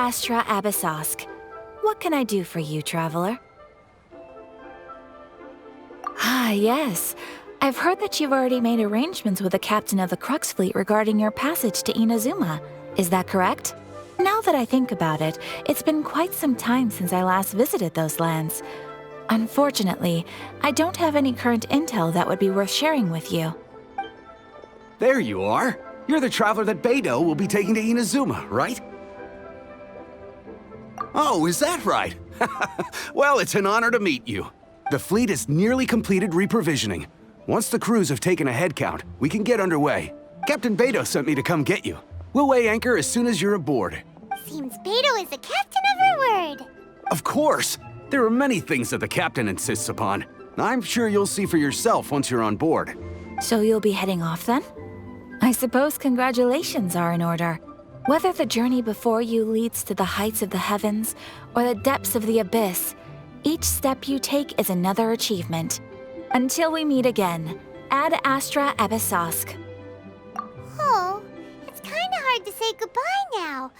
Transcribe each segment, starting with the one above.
Astra Abyssosk. What can I do for you, traveler? Ah, yes. I've heard that you've already made arrangements with the captain of the Crux fleet regarding your passage to Inazuma. Is that correct? Now that I think about it, it's been quite some time since I last visited those lands. Unfortunately, I don't have any current intel that would be worth sharing with you. There you are. You're the traveler that Beidou will be taking to Inazuma, right? Oh, is that right? Well, it's an honor to meet you. The fleet has nearly completed reprovisioning. Once the crews have taken a head count, we can get underway. Captain Beidou sent me to come get you. We'll weigh anchor as soon as you're aboard. Seems Beidou is the captain of her word. Of course! There are many things that the captain insists upon. I'm sure you'll see for yourself once you're on board. So you'll be heading off then? I suppose congratulations are in order. Whether the journey before you leads to the heights of the heavens or the depths of the abyss, each step you take is another achievement. Until we meet again, Ad Astra Abyssosk. Oh, it's kinda hard to say goodbye now.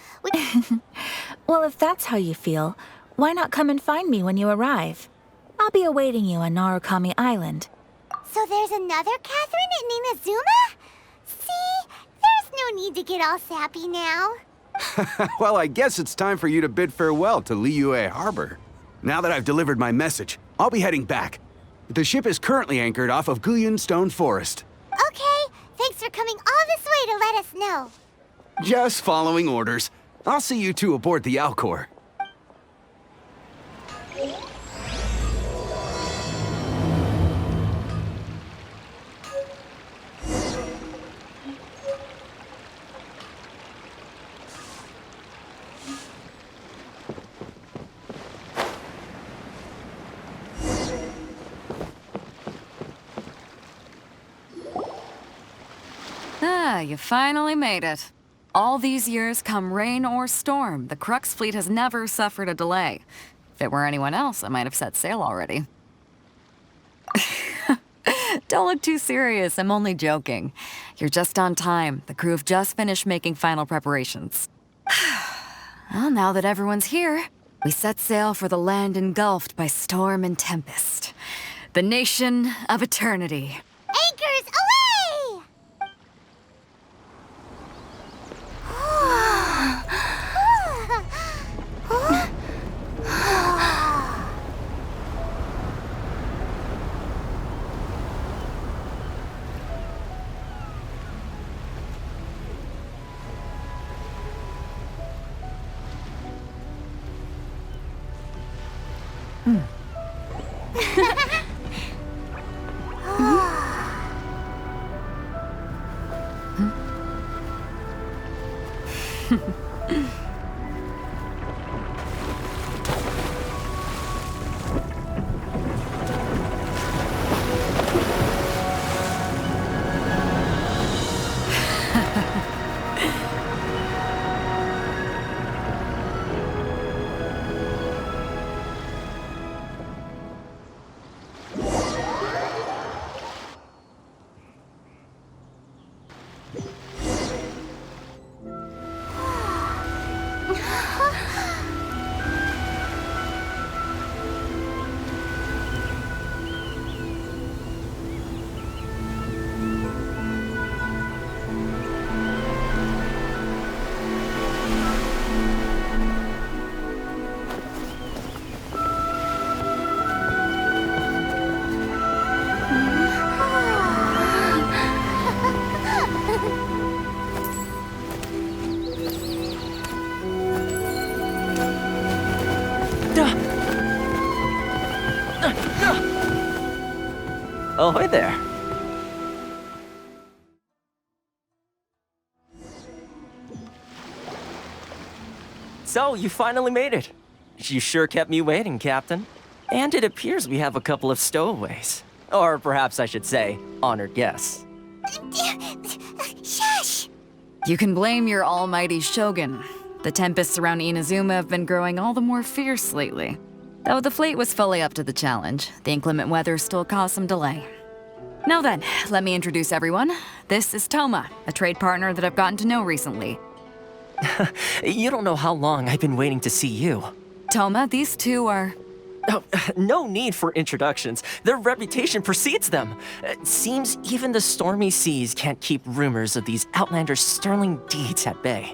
Well, if that's how you feel, why not come and find me when you arrive? I'll be awaiting you on Narukami Island. So there's another Catherine in Inazuma? See, there's no need to get all sappy now. Well, I guess it's time for you to bid farewell to Liyue Harbor. Now that I've delivered my message, I'll be heading back. The ship is currently anchored off of Guyun Stone Forest. Okay, thanks for coming all this way to let us know. Just following orders. I'll see you two aboard the Alcor. Ah, you finally made it. All these years, come rain or storm, the Crux fleet has never suffered a delay. If it were anyone else, I might have set sail already. Don't look too serious, I'm only joking. You're just on time. The crew have just finished making final preparations. Well, now that everyone's here, we set sail for the land engulfed by storm and tempest. The nation of eternity. Anchors away! Ahoy there. So, you finally made it. You sure kept me waiting, Captain. And it appears we have a couple of stowaways. Or perhaps I should say, honored guests. Shush! You can blame your almighty Shogun. The tempests around Inazuma have been growing all the more fierce lately. Though the fleet was fully up to the challenge, the inclement weather still caused some delay. Now then, let me introduce everyone. This is Toma, a trade partner that I've gotten to know recently. You don't know how long I've been waiting to see you. Toma, these two are... Oh, no need for introductions. Their reputation precedes them. It seems even the stormy seas can't keep rumors of these outlanders' sterling deeds at bay.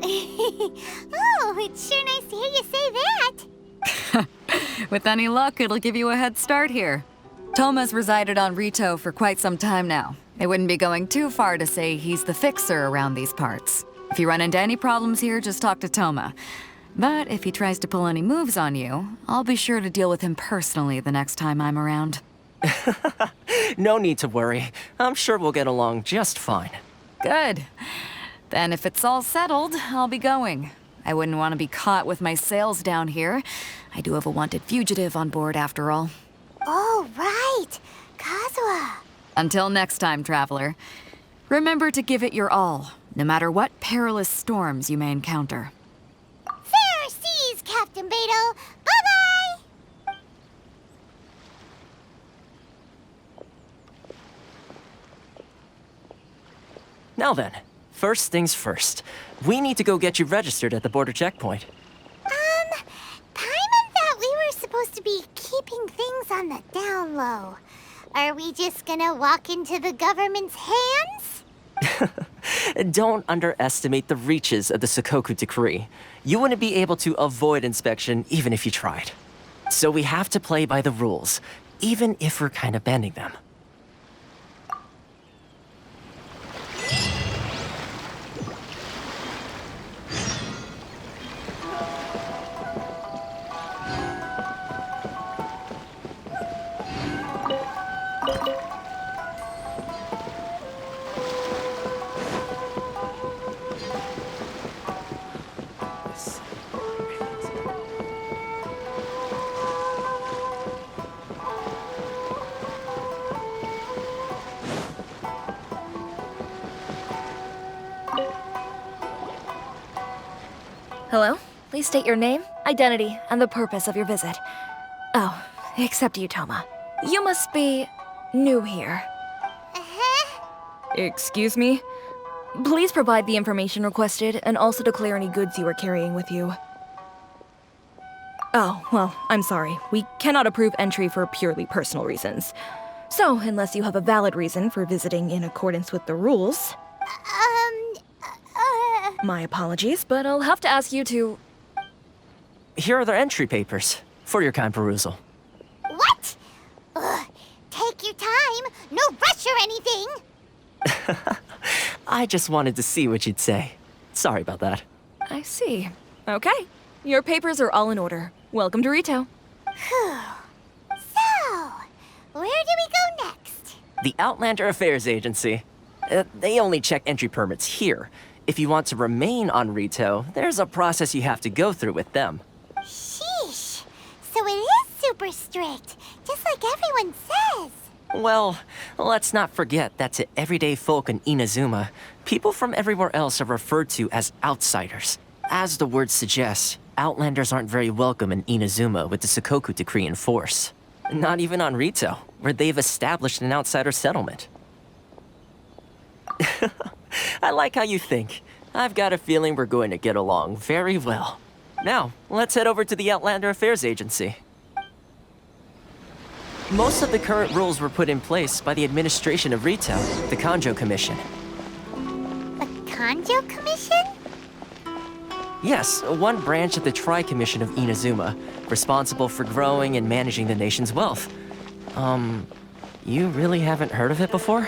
Oh, it's sure nice to hear you say that. With any luck, it'll give you a head start here. Toma's resided on Rito for quite some time now. It wouldn't be going too far to say he's the fixer around these parts. If you run into any problems here, just talk to Toma. But if he tries to pull any moves on you, I'll be sure to deal with him personally the next time I'm around. No need to worry. I'm sure we'll get along just fine. Good. Then if it's all settled, I'll be going. I wouldn't want to be caught with my sails down here. I do have a wanted fugitive on board after all. Oh, right. Kazuha. Until next time, traveler. Remember to give it your all, no matter what perilous storms you may encounter. Fair seas, Captain Beto. Bye-bye! Now then, first things first. We need to go get you registered at the border checkpoint. Paimon thought we were supposed to be keeping things on the down low. Are we just gonna walk into the government's hands? Don't underestimate the reaches of the Sakoku decree. You wouldn't be able to avoid inspection even if you tried. So we have to play by the rules, even if we're kind of bending them. Hello? Please state your name, identity, and the purpose of your visit. Oh, except you, Toma. You must be new here. Uh-huh. Excuse me? Please provide the information requested and also declare any goods you are carrying with you. Oh, well, I'm sorry. We cannot approve entry for purely personal reasons. So, unless you have a valid reason for visiting in accordance with the rules... My apologies, but I'll have to ask you to... Here are the entry papers, for your kind perusal. What? Ugh, take your time. No rush or anything. I just wanted to see what you'd say. Sorry about that. I see. Okay. Your papers are all in order. Welcome to Rito. So, where do we go next? The Outlander Affairs Agency. They only check entry permits here. If you want to remain on Rito, there's a process you have to go through with them. Sheesh. So it is super strict, just like everyone says. Well, let's not forget that to everyday folk in Inazuma, people from everywhere else are referred to as outsiders. As the word suggests, Outlanders aren't very welcome in Inazuma with the Sakoku decree in force. Not even on Rito, where they've established an outsider settlement. I like how you think. I've got a feeling we're going to get along very well. Now, let's head over to the Outlander Affairs Agency. Most of the current rules were put in place by the administration of Rito, the Kanjo Commission. The Kanjo Commission? Yes, one branch of the Tri-Commission of Inazuma, responsible for growing and managing the nation's wealth. You really haven't heard of it before?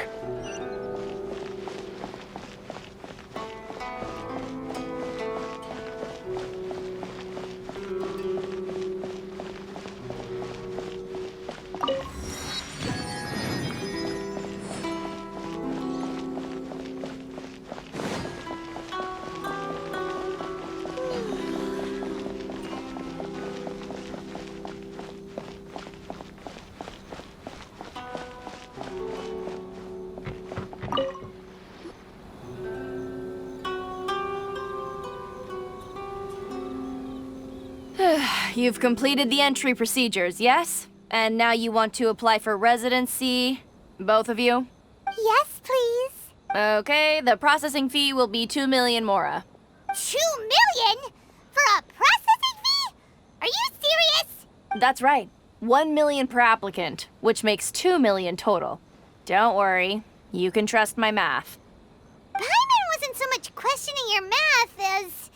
You've completed the entry procedures, yes? And now you want to apply for residency? Both of you? Yes, please. Okay, the processing fee will be 2 million mora. 2 million? For a processing fee? Are you serious? That's right. 1 million per applicant, which makes 2 million total. Don't worry, you can trust my math. Paimon wasn't so much questioning your math as...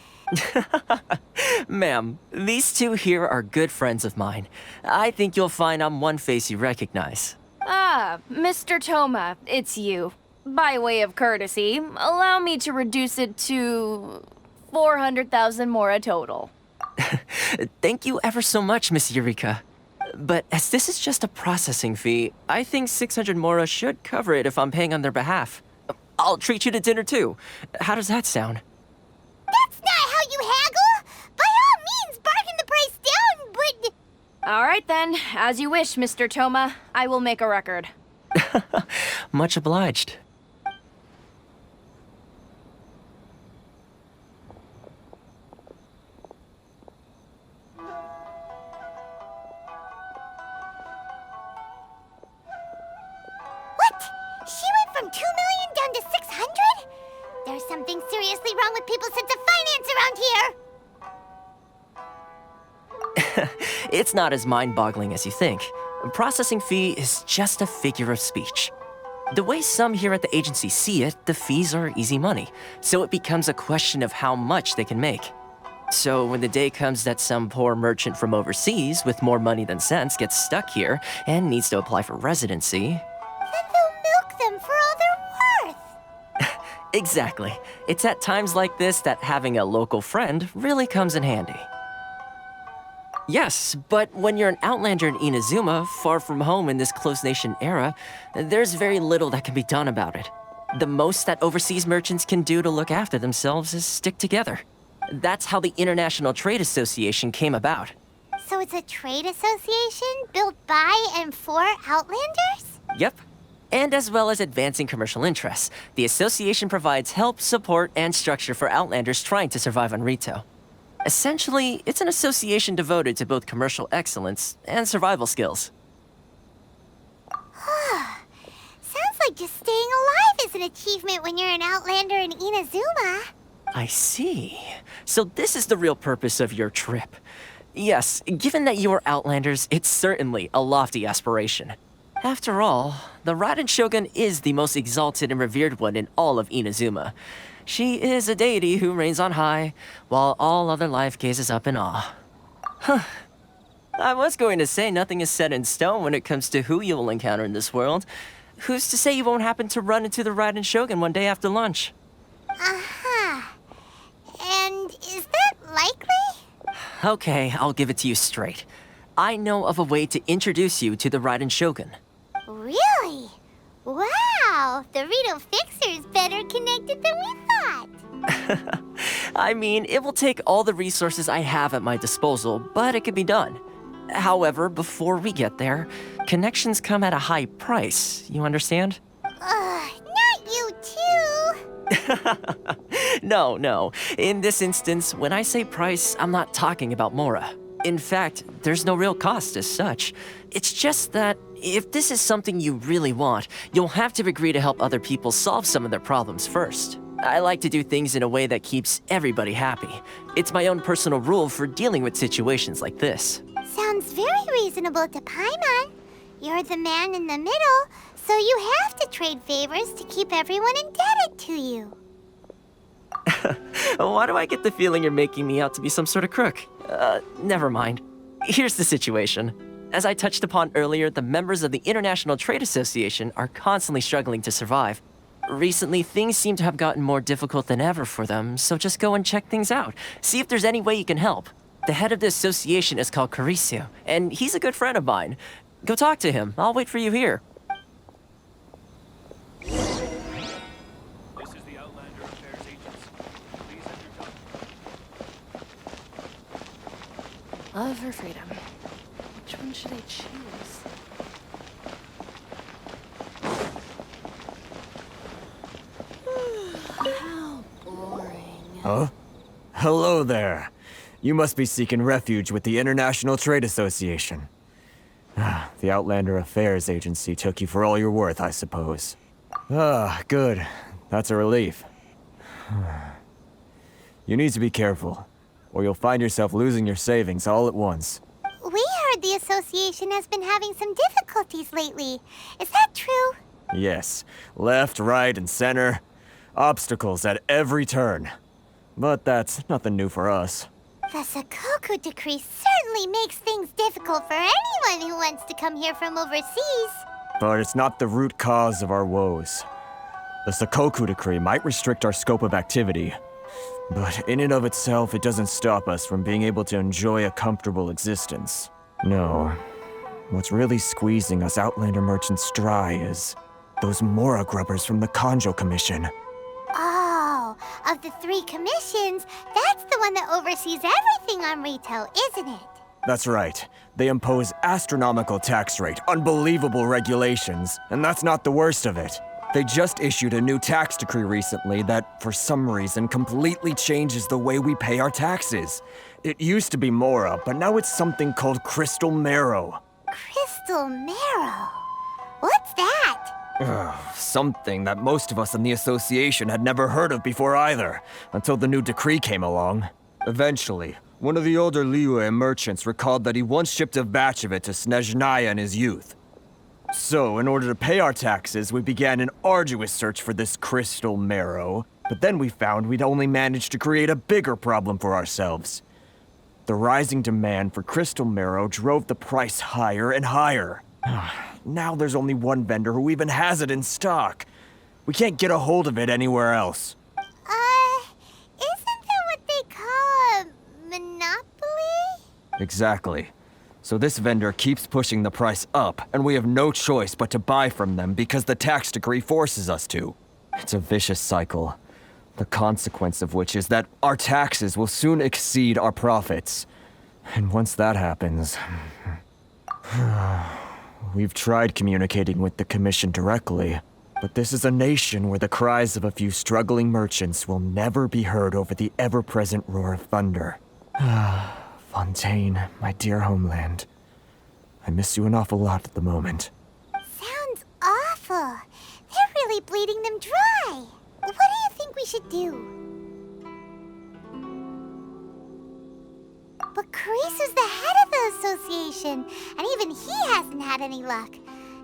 Ma'am, these two here are good friends of mine. I think you'll find I'm one face you recognize. Ah, Mr. Toma, it's you. By way of courtesy, allow me to reduce it to 400,000 mora total. Thank you ever so much, Miss Eureka. But as this is just a processing fee, I think 600 mora should cover it if I'm paying on their behalf. I'll treat you to dinner too. How does that sound? That's not how you haggle! By all means, bargain the price down, but... All right then, as you wish, Mr. Toma. I will make a record. Much obliged. What? She went from 2 million down to 600? There's something seriously wrong with people's sense of finance around here! It's not as mind-boggling as you think. A processing fee is just a figure of speech. The way some here at the agency see it, the fees are easy money, so it becomes a question of how much they can make. So when the day comes that some poor merchant from overseas with more money than sense gets stuck here and needs to apply for residency... Then they'll milk them for all they're worth! Exactly. It's at times like this that having a local friend really comes in handy. Yes, but when you're an outlander in Inazuma, far from home in this closed nation era, there's very little that can be done about it. The most that overseas merchants can do to look after themselves is stick together. That's how the International Trade Association came about. So it's a trade association built by and for Outlanders? Yep. And as well as advancing commercial interests, the association provides help, support, and structure for Outlanders trying to survive on Rito. Essentially, it's an association devoted to both commercial excellence and survival skills. Sounds like just staying alive is an achievement when you're an Outlander in Inazuma. I see. So this is the real purpose of your trip. Yes, given that you are Outlanders, it's certainly a lofty aspiration. After all, the Raiden Shogun is the most exalted and revered one in all of Inazuma. She is a deity who reigns on high, while all other life gazes up in awe. Huh. I was going to say nothing is set in stone when it comes to who you will encounter in this world. Who's to say you won't happen to run into the Raiden Shogun one day after lunch? Uh-huh. And is that likely? Okay, I'll give it to you straight. I know of a way to introduce you to the Raiden Shogun. Really? Wow, the Rito Fixer's better connected than we thought. I mean, it will take all the resources I have at my disposal, but it can be done. However, before we get there, connections come at a high price, you understand? Not you too. No. In this instance, when I say price, I'm not talking about Mora. In fact, there's no real cost as such. It's just that if this is something you really want, you'll have to agree to help other people solve some of their problems first. I like to do things in a way that keeps everybody happy. It's my own personal rule for dealing with situations like this. Sounds very reasonable to Paimon. You're the man in the middle, so you have to trade favors to keep everyone indebted to you. Why do I get the feeling you're making me out to be some sort of crook? Never mind. Here's the situation. As I touched upon earlier, the members of the International Trade Association are constantly struggling to survive. Recently, things seem to have gotten more difficult than ever for them, so just go and check things out. See if there's any way you can help. The head of the association is called Carisio, and he's a good friend of mine. Go talk to him. I'll wait for you here. This is the Outlander Affairs Agency. Please enter document. Love or freedom? Which one should I choose? How boring. Huh? Hello there. You must be seeking refuge with the International Trade Association. The Outlander Affairs Agency took you for all you're worth, I suppose. Good. That's a relief. You need to be careful, or you'll find yourself losing your savings all at once. We heard the association has been having some difficulties lately. Is that true? Yes, left, right, and center. Obstacles at every turn. But that's nothing new for us. The Sakoku decree certainly makes things difficult for anyone who wants to come here from overseas. But it's not the root cause of our woes. The Sakoku decree might restrict our scope of activity, but in and of itself, it doesn't stop us from being able to enjoy a comfortable existence. No. What's really squeezing us Outlander merchants dry is those Mora grubbers from the Kanjo Commission. Oh, of the 3 commissions, that's the one that oversees everything on Rito, isn't it? That's right. They impose astronomical tax rate, unbelievable regulations, and that's not the worst of it. They just issued a new tax decree recently that, for some reason, completely changes the way we pay our taxes. It used to be Mora, but now it's something called Crystal Marrow. Crystal Marrow? What's that? Something that most of us in the association had never heard of before either, until the new decree came along. Eventually, one of the older Liyue merchants recalled that he once shipped a batch of it to Snezhnaya in his youth. So, in order to pay our taxes, we began an arduous search for this crystal marrow, but then we found we'd only managed to create a bigger problem for ourselves. The rising demand for crystal marrow drove the price higher and higher. Now there's only one vendor who even has it in stock. We can't get a hold of it anywhere else. Isn't that what they call a monopoly? Exactly. So this vendor keeps pushing the price up, and we have no choice but to buy from them because the tax decree forces us to. It's a vicious cycle, the consequence of which is that our taxes will soon exceed our profits. And once that happens... We've tried communicating with the Commission directly, but this is a nation where the cries of a few struggling merchants will never be heard over the ever-present roar of thunder. Fontaine, my dear homeland. I miss you an awful lot at the moment. Sounds awful. They're really bleeding them dry. What do you think we should do? But Carisu's the head of the association, and even he hasn't had any luck.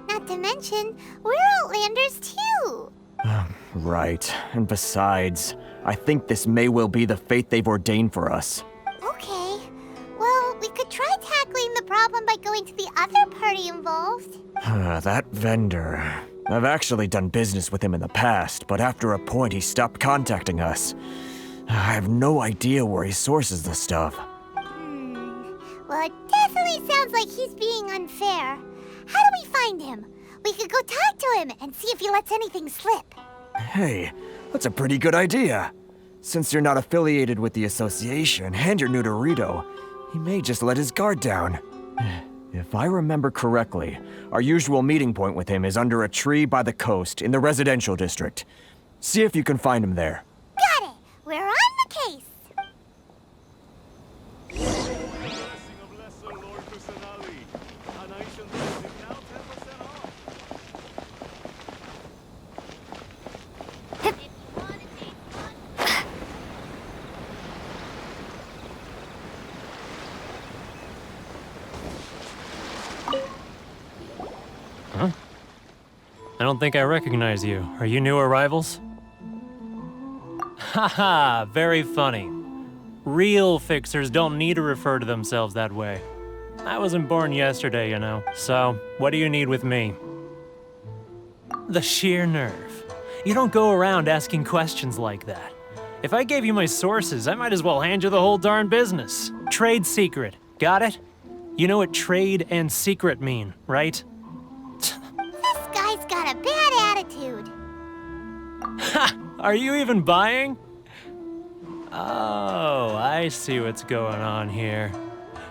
Not to mention, we're Outlanders too. Right. And besides, I think this may well be the fate they've ordained for us. Okay. Well, we could try tackling the problem by going to the other party involved. That vendor. I've actually done business with him in the past, but after a point he stopped contacting us. I have no idea where he sources the stuff. Well, it definitely sounds like he's being unfair. How do we find him? We could go talk to him and see if he lets anything slip. Hey, that's a pretty good idea. Since you're not affiliated with the association and you're new to Rito, he may just let his guard down. If I remember correctly, our usual meeting point with him is under a tree by the coast in the residential district. See if you can find him there. Got it! We're on the case! I don't think I recognize you. Are you new arrivals? Haha, very funny. Real fixers don't need to refer to themselves that way. I wasn't born yesterday, you know. So, what do you need with me? The sheer nerve. You don't go around asking questions like that. If I gave you my sources, I might as well hand you the whole darn business. Trade secret. Got it? You know what trade and secret mean, right? This guy's got a bad attitude. Ha! Are you even buying? Oh, I see what's going on here.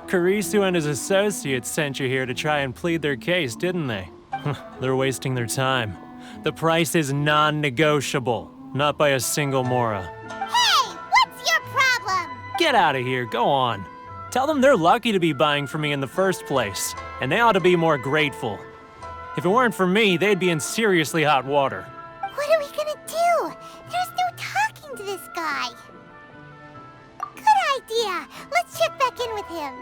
Carisu and his associates sent you here to try and plead their case, didn't they? They're wasting their time. The price is non-negotiable, not by a single Mora. Hey, what's your problem? Get out of here, go on. Tell them they're lucky to be buying from me in the first place, and they ought to be more grateful. If it weren't for me, they'd be in seriously hot water. What are we gonna do? There's no talking to this guy. him.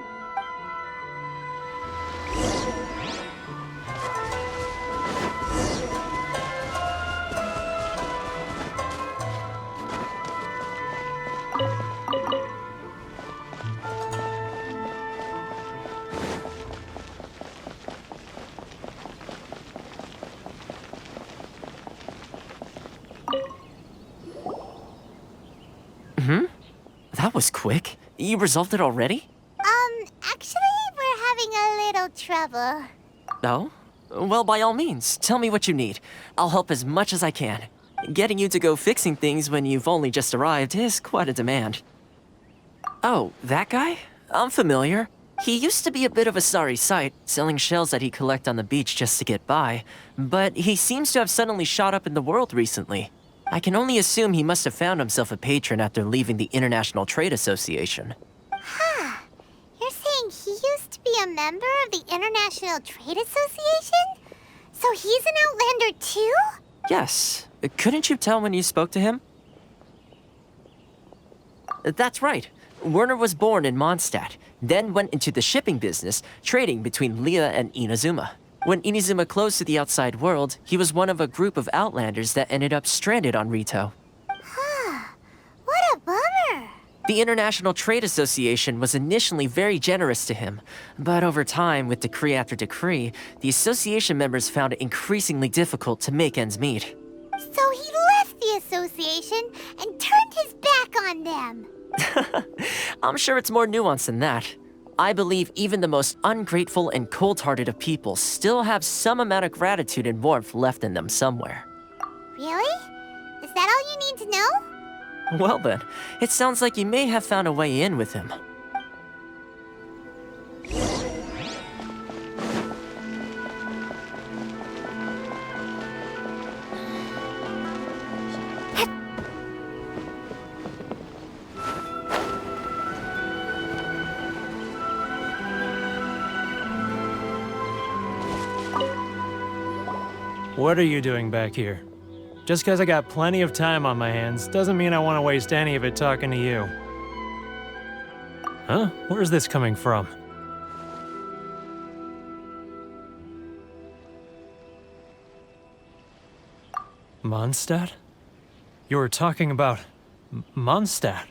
That was quick. You resolved it already? Actually, we're having a little trouble. No? Well, by all means, tell me what you need. I'll help as much as I can. Getting you to go fixing things when you've only just arrived is quite a demand. Oh, that guy? I'm familiar. He used to be a bit of a sorry sight, selling shells that he'd collect on the beach just to get by. But he seems to have suddenly shot up in the world recently. I can only assume he must have found himself a patron after leaving the International Trade Association. Huh. You're saying he used to be a member of the International Trade Association? So he's an Outlander too? Yes. Couldn't you tell when you spoke to him? That's right. Werner was born in Mondstadt, then went into the shipping business, trading between Leah and Inazuma. When Inazuma closed to the outside world, he was one of a group of Outlanders that ended up stranded on Rito. Huh. What a bummer. The International Trade Association was initially very generous to him, but over time, with decree after decree, the association members found it increasingly difficult to make ends meet. So he left the association and turned his back on them. I'm sure it's more nuanced than that. I believe even the most ungrateful and cold-hearted of people still have some amount of gratitude and warmth left in them somewhere. Really? Is that all you need to know? Well then, it sounds like you may have found a way in with him. What are you doing back here? Just because I got plenty of time on my hands doesn't mean I want to waste any of it talking to you. Huh? Where's this coming from? Mondstadt? You were talking about Mondstadt.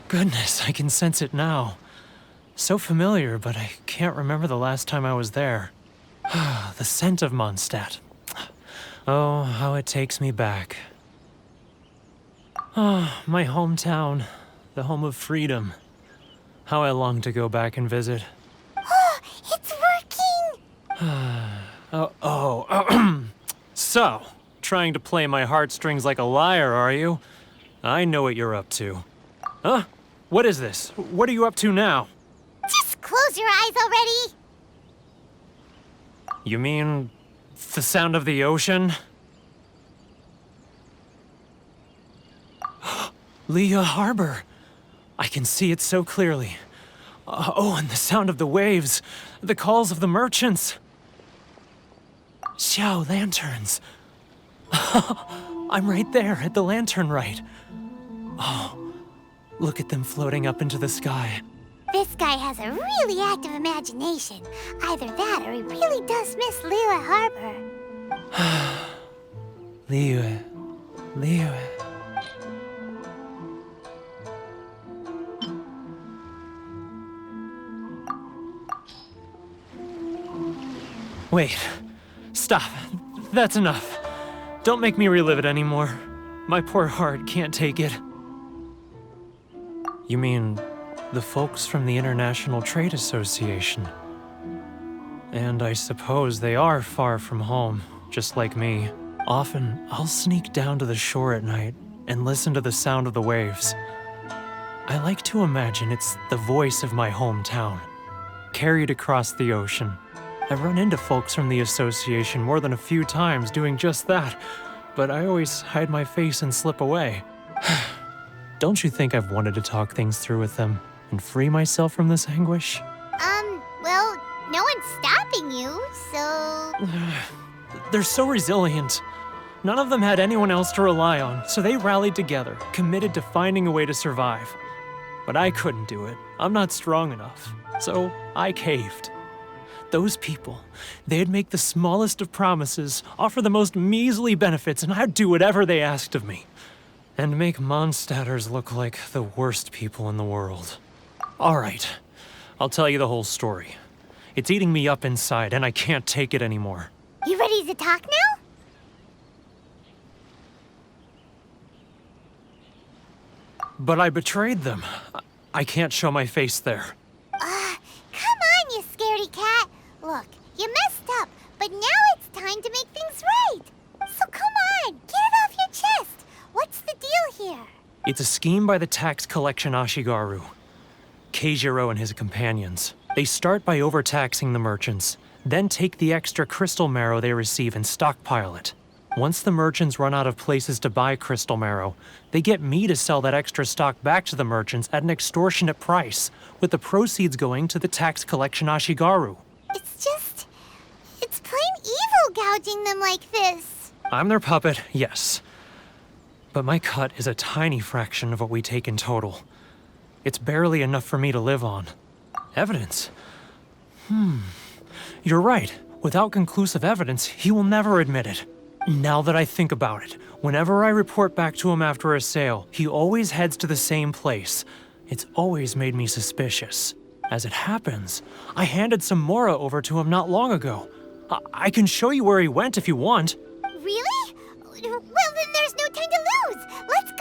Goodness, I can sense it now. So familiar, but I can't remember the last time I was there. The scent of Mondstadt. Oh, how it takes me back. Oh, my hometown, the home of freedom. How I long to go back and visit. Oh, it's working! So, trying to play my heartstrings like a liar, are you? I know what you're up to. Huh? What is this? What are you up to now? Just close your eyes already! You mean the sound of the ocean? Leah Harbor. I can see it so clearly. Oh, and the sound of the waves. The calls of the merchants. Xiao lanterns. I'm right there at the lantern right. Oh, look at them floating up into the sky. This guy has a really active imagination. Either that or he really does miss Liyue Harbor. Liyue. Wait. Stop. That's enough. Don't make me relive it anymore. My poor heart can't take it. You mean the folks from the International Trade Association? And I suppose they are far from home, just like me. Often, I'll sneak down to the shore at night and listen to the sound of the waves. I like to imagine it's the voice of my hometown, carried across the ocean. I've run into folks from the association more than a few times doing just that, but I always hide my face and slip away. Don't you think I've wanted to talk things through with them and free myself from this anguish? Well, no They're so resilient. None of them had anyone else to rely on, so they rallied together, committed to finding a way to survive. But I couldn't do it. I'm not strong enough. So I caved. Those people, they'd make the smallest of promises, offer the most measly benefits, and I'd do whatever they asked of me. And make Mondstadters look like the worst people in the world. All right, I'll tell you the whole story. It's eating me up inside, and I can't take it anymore. You ready to talk now? But I betrayed them. I can't show my face there. Come on, you scaredy cat. Look, you messed up, but now it's time to make things right. So come on, get it off your chest. What's the deal here? It's a scheme by the tax collection Ashigaru. Keijiro and his companions. They start by overtaxing the merchants, then take the extra crystal marrow they receive and stockpile it. Once the merchants run out of places to buy crystal marrow, they get me to sell that extra stock back to the merchants at an extortionate price, with the proceeds going to the tax collection Ashigaru. It's plain evil gouging them like this. I'm their puppet, yes. But my cut is a tiny fraction of what we take in total. It's barely enough for me to live on. Evidence? You're right. Without conclusive evidence, he will never admit it. Now that I think about it, whenever I report back to him after a sale, he always heads to the same place. It's always made me suspicious. As it happens, I handed some Mora over to him not long ago. I can show you where he went if you want. Really? Well, then there's no time to lose. Let's go.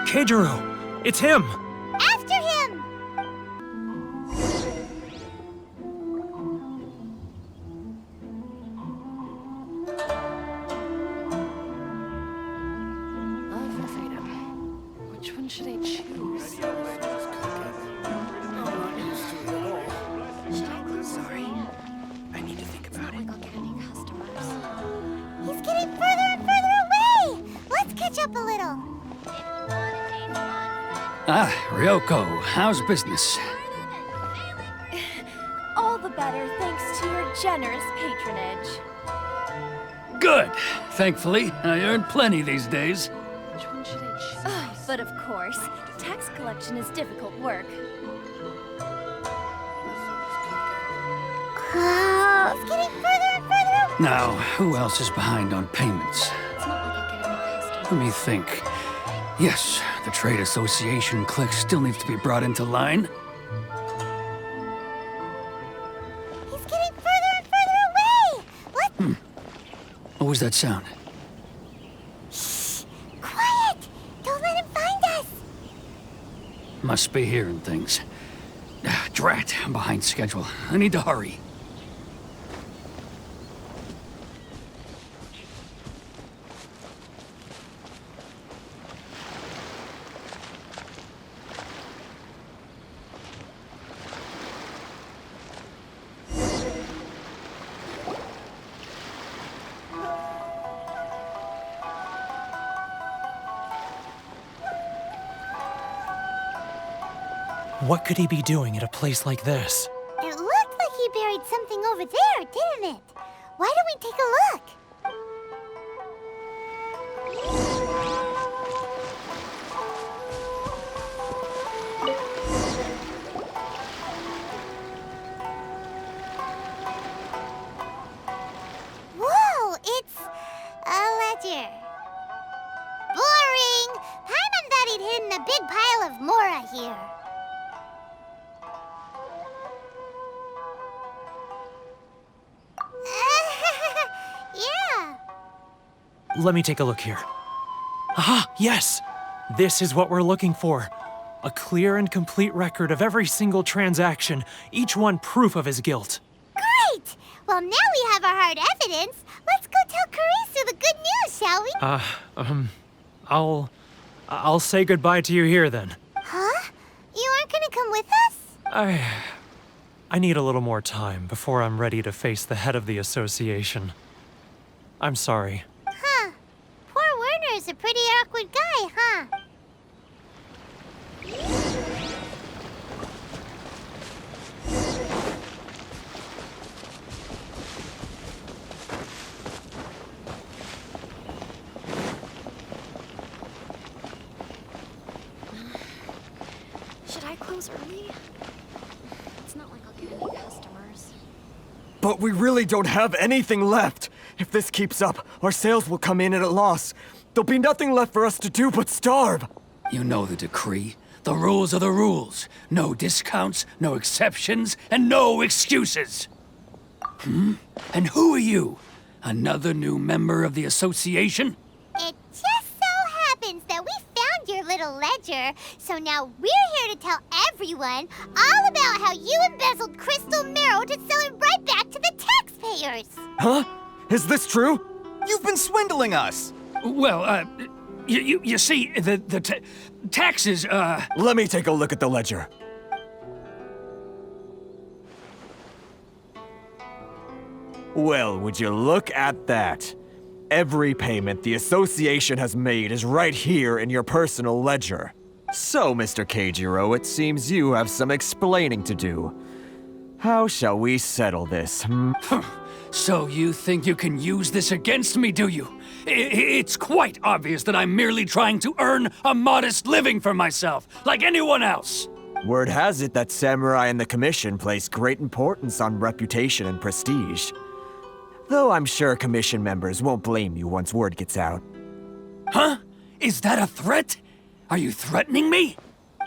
Keijiro! It's him! After him! Which one should I choose? Sorry. I need to think about it. I'll get any customers. He's getting further and further away! Let's catch up a little. Ah, Ryoko, how's business? All the better thanks to your generous patronage. Good. Thankfully, I earn plenty these days. Which one should I choose? But of course, tax collection is difficult work. He's getting further and further away. Now, who else is behind on payments? It's not like I'll get any customers. Let me think. Yes, the Trade Association clique still needs to be brought into line. He's getting further and further away. Let's... What was that sound? Shh! Quiet! Don't let him find us. Must be hearing things. Drat, I'm behind schedule. I need to hurry. What could he be doing at a place like this? It looked like he buried something over there, didn't it? Why don't we take a look? Whoa, it's a ledger. Boring! Paimon thought he'd hidden a big pile of Mora here. Yeah. Let me take a look here. Ah, yes! This is what we're looking for. A clear and complete record of every single transaction, each one proof of his guilt. Great! Well, now we have our hard evidence. Let's go tell Karisu the good news, shall we? I'll say goodbye to you here then. Huh? come with us? I need a little more time before I'm ready to face the head of the association. I'm sorry. Huh. Poor Werner's a pretty awkward guy, huh? Should I close early? It's not like I'll get any customers. But we really don't have anything left. If this keeps up, our sales will come in at a loss. There'll be nothing left for us to do but starve. You know the decree. The rules are the rules. No discounts, no exceptions, and no excuses. And who are you? Another new member of the association? It just so happens that we found your little ledger, so now we're here to tell everyone all about how you embezzled crystal marrow to sell it right back to the taxpayers. Huh? Is this true? You've been swindling us! Well, you see, the taxes, Let me take a look at the ledger. Well, would you look at that? Every payment the association has made is right here in your personal ledger. So, Mr. Keijiro, it seems you have some explaining to do. How shall we settle this, So you think you can use this against me, do you? It's quite obvious that I'm merely trying to earn a modest living for myself, like anyone else. Word has it that Samurai and the Commission place great importance on reputation and prestige. Though I'm sure Commission members won't blame you once word gets out. Huh? Is that a threat? Are you threatening me?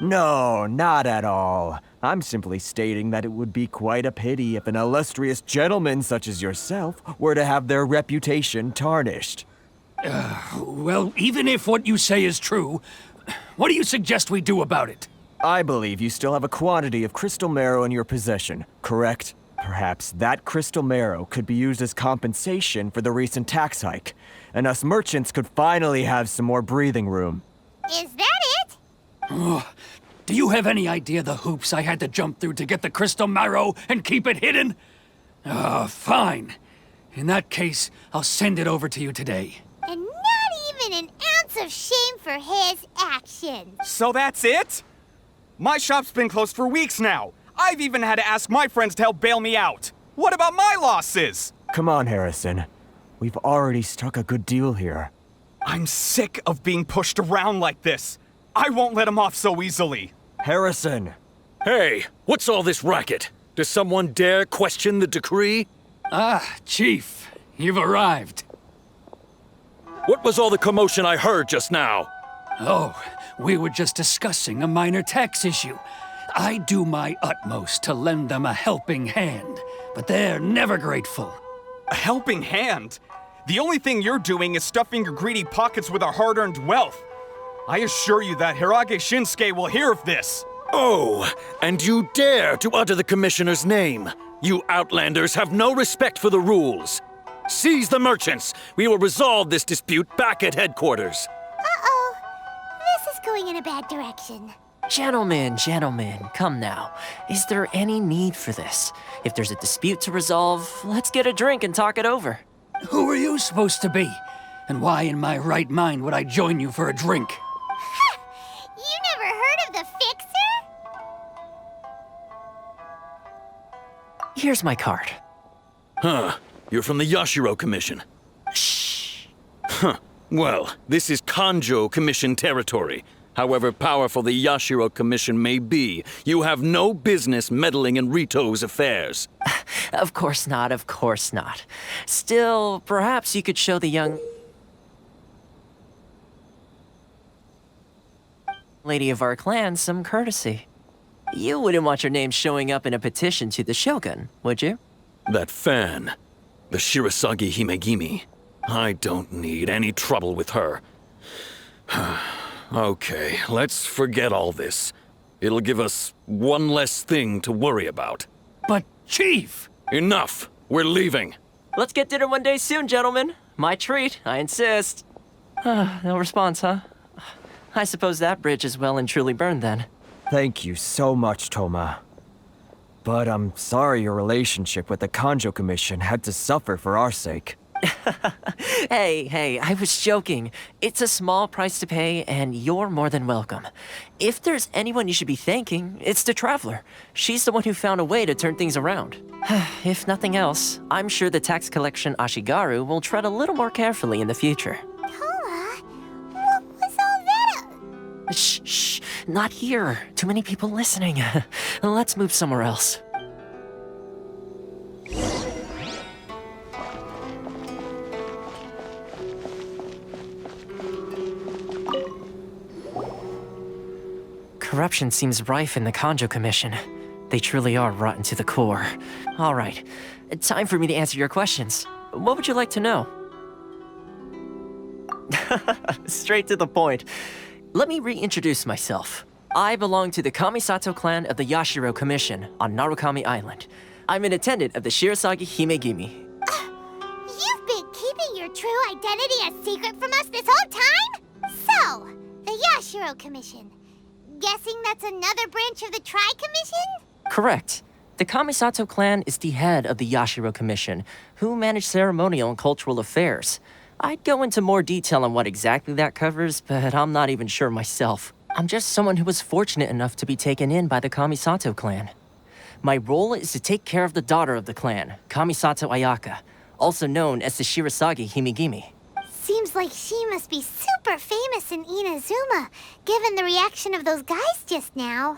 No, not at all. I'm simply stating that it would be quite a pity if an illustrious gentleman such as yourself were to have their reputation tarnished. Well, even if what you say is true, what do you suggest we do about it? I believe you still have a quantity of crystal marrow in your possession, correct? Perhaps that crystal marrow could be used as compensation for the recent tax hike, and us merchants could finally have some more breathing room. Is that it? Do you have any idea the hoops I had to jump through to get the crystal marrow and keep it hidden? Fine. In that case, I'll send it over to you today. And not even an ounce of shame for his actions. So that's it? My shop's been closed for weeks now. I've even had to ask my friends to help bail me out. What about my losses? Come on, Harrison. We've already struck a good deal here. I'm sick of being pushed around like this. I won't let him off so easily. Harrison! Hey, what's all this racket? Does someone dare question the decree? Chief, you've arrived. What was all the commotion I heard just now? Oh, we were just discussing a minor tax issue. I do my utmost to lend them a helping hand, but they're never grateful. A helping hand? The only thing you're doing is stuffing your greedy pockets with our hard-earned wealth. I assure you that Hirage Shinsuke will hear of this. Oh, and you dare to utter the commissioner's name. You outlanders have no respect for the rules. Seize the merchants. We will resolve this dispute back at headquarters. Uh-oh. This is going in a bad direction. Gentlemen, come now. Is there any need for this? If there's a dispute to resolve, let's get a drink and talk it over. Who are you supposed to be? And why in my right mind would I join you for a drink? You never heard of the Fixer? Here's my card. Huh. You're from the Yashiro Commission. Shh. Huh. Well, this is Kanjo Commission territory. However powerful the Yashiro Commission may be, you have no business meddling in Rito's affairs. Of course not. Still, perhaps you could show the young lady of our clan some courtesy. You wouldn't want your name showing up in a petition to the Shogun, would you? That fan, the Shirasagi Himegimi. I don't need any trouble with her. Okay, let's forget all this. It'll give us one less thing to worry about. But, Chief! Enough! We're leaving. Let's get dinner one day soon, gentlemen. My treat, I insist. No response, huh? I suppose that bridge is well and truly burned then. Thank you so much, Toma. But I'm sorry your relationship with the Kanjo Commission had to suffer for our sake. Hey, I was joking. It's a small price to pay, and you're more than welcome. If there's anyone you should be thanking, it's the Traveler. She's the one who found a way to turn things around. If nothing else, I'm sure the tax collection Ashigaru will tread a little more carefully in the future. Toma, what was all that? Shh, not here. Too many people listening. Let's move somewhere else. Corruption seems rife in the Kanjo Commission. They truly are rotten to the core. All right, time for me to answer your questions. What would you like to know? Straight to the point. Let me reintroduce myself. I belong to the Kamisato clan of the Yashiro Commission on Narukami Island. I'm an attendant of the Shirasagi Himegimi. You've been keeping your true identity a secret from us this whole time? So, the Yashiro Commission. Guessing that's another branch of the Tri-Commission? Correct. The Kamisato clan is the head of the Yashiro Commission, who manage ceremonial and cultural affairs. I'd go into more detail on what exactly that covers, but I'm not even sure myself. I'm just someone who was fortunate enough to be taken in by the Kamisato clan. My role is to take care of the daughter of the clan, Kamisato Ayaka, also known as the Shirasagi Himegimi. Seems like she must be super famous in Inazuma, given the reaction of those guys just now.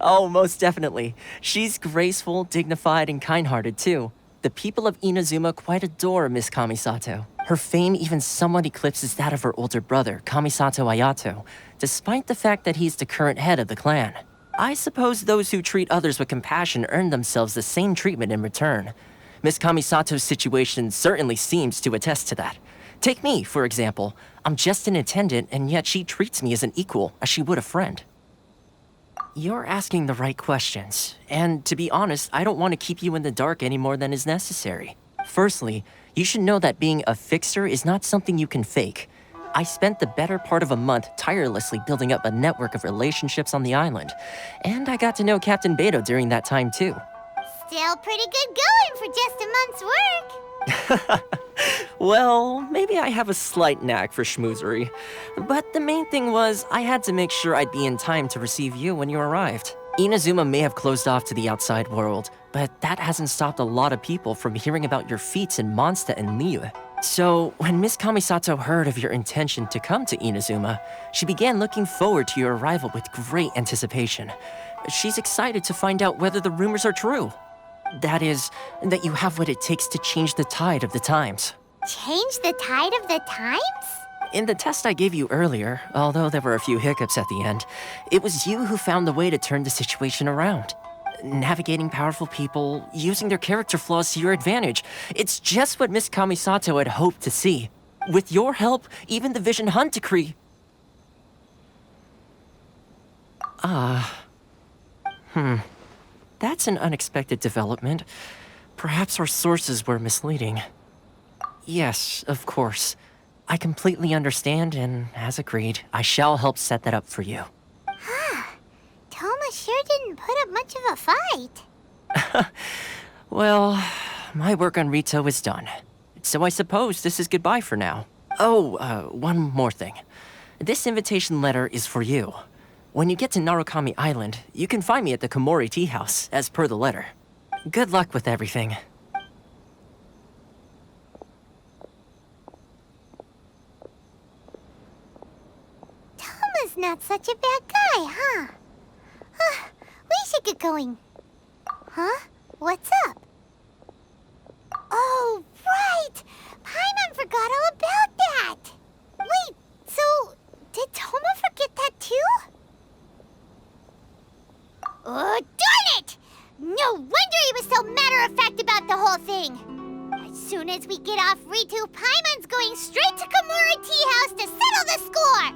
Oh, most definitely. She's graceful, dignified, and kind-hearted, too. The people of Inazuma quite adore Miss Kamisato. Her fame even somewhat eclipses that of her older brother, Kamisato Ayato, despite the fact that he's the current head of the clan. I suppose those who treat others with compassion earn themselves the same treatment in return. Miss Kamisato's situation certainly seems to attest to that. Take me, for example. I'm just an attendant, and yet she treats me as an equal, as she would a friend. You're asking the right questions, and to be honest, I don't want to keep you in the dark any more than is necessary. Firstly, you should know that being a fixer is not something you can fake. I spent the better part of a month tirelessly building up a network of relationships on the island, and I got to know Captain Beto during that time too. Still pretty good going for just a month's work. Well, maybe I have a slight knack for schmoozery. But the main thing was, I had to make sure I'd be in time to receive you when you arrived. Inazuma may have closed off to the outside world, but that hasn't stopped a lot of people from hearing about your feats in Mondstadt and Liyue. So, when Miss Kamisato heard of your intention to come to Inazuma, she began looking forward to your arrival with great anticipation. She's excited to find out whether the rumors are true. That is, that you have what it takes to change the tide of the times. Change the tide of the times? In the test I gave you earlier, although there were a few hiccups at the end, it was you who found the way to turn the situation around. Navigating powerful people, using their character flaws to your advantage. It's just what Miss Kamisato had hoped to see. With your help, even the Vision Hunt decree... That's an unexpected development. Perhaps our sources were misleading. Yes, of course. I completely understand, and as agreed, I shall help set that up for you. Toma sure didn't put up much of a fight. Well, my work on Rito is done. So I suppose this is goodbye for now. Oh, one more thing. This invitation letter is for you. When you get to Narukami Island, you can find me at the Komori Tea House, as per the letter. Good luck with everything. Toma's not such a bad guy, huh? We should get going. Huh? What's up? Oh, right! Paimon forgot all about that! Wait, so did Toma forget that too? Oh, darn it! No wonder he was so matter-of-fact about the whole thing! As soon as we get off Ritu, Paimon's going straight to Komori Tea House to settle the score!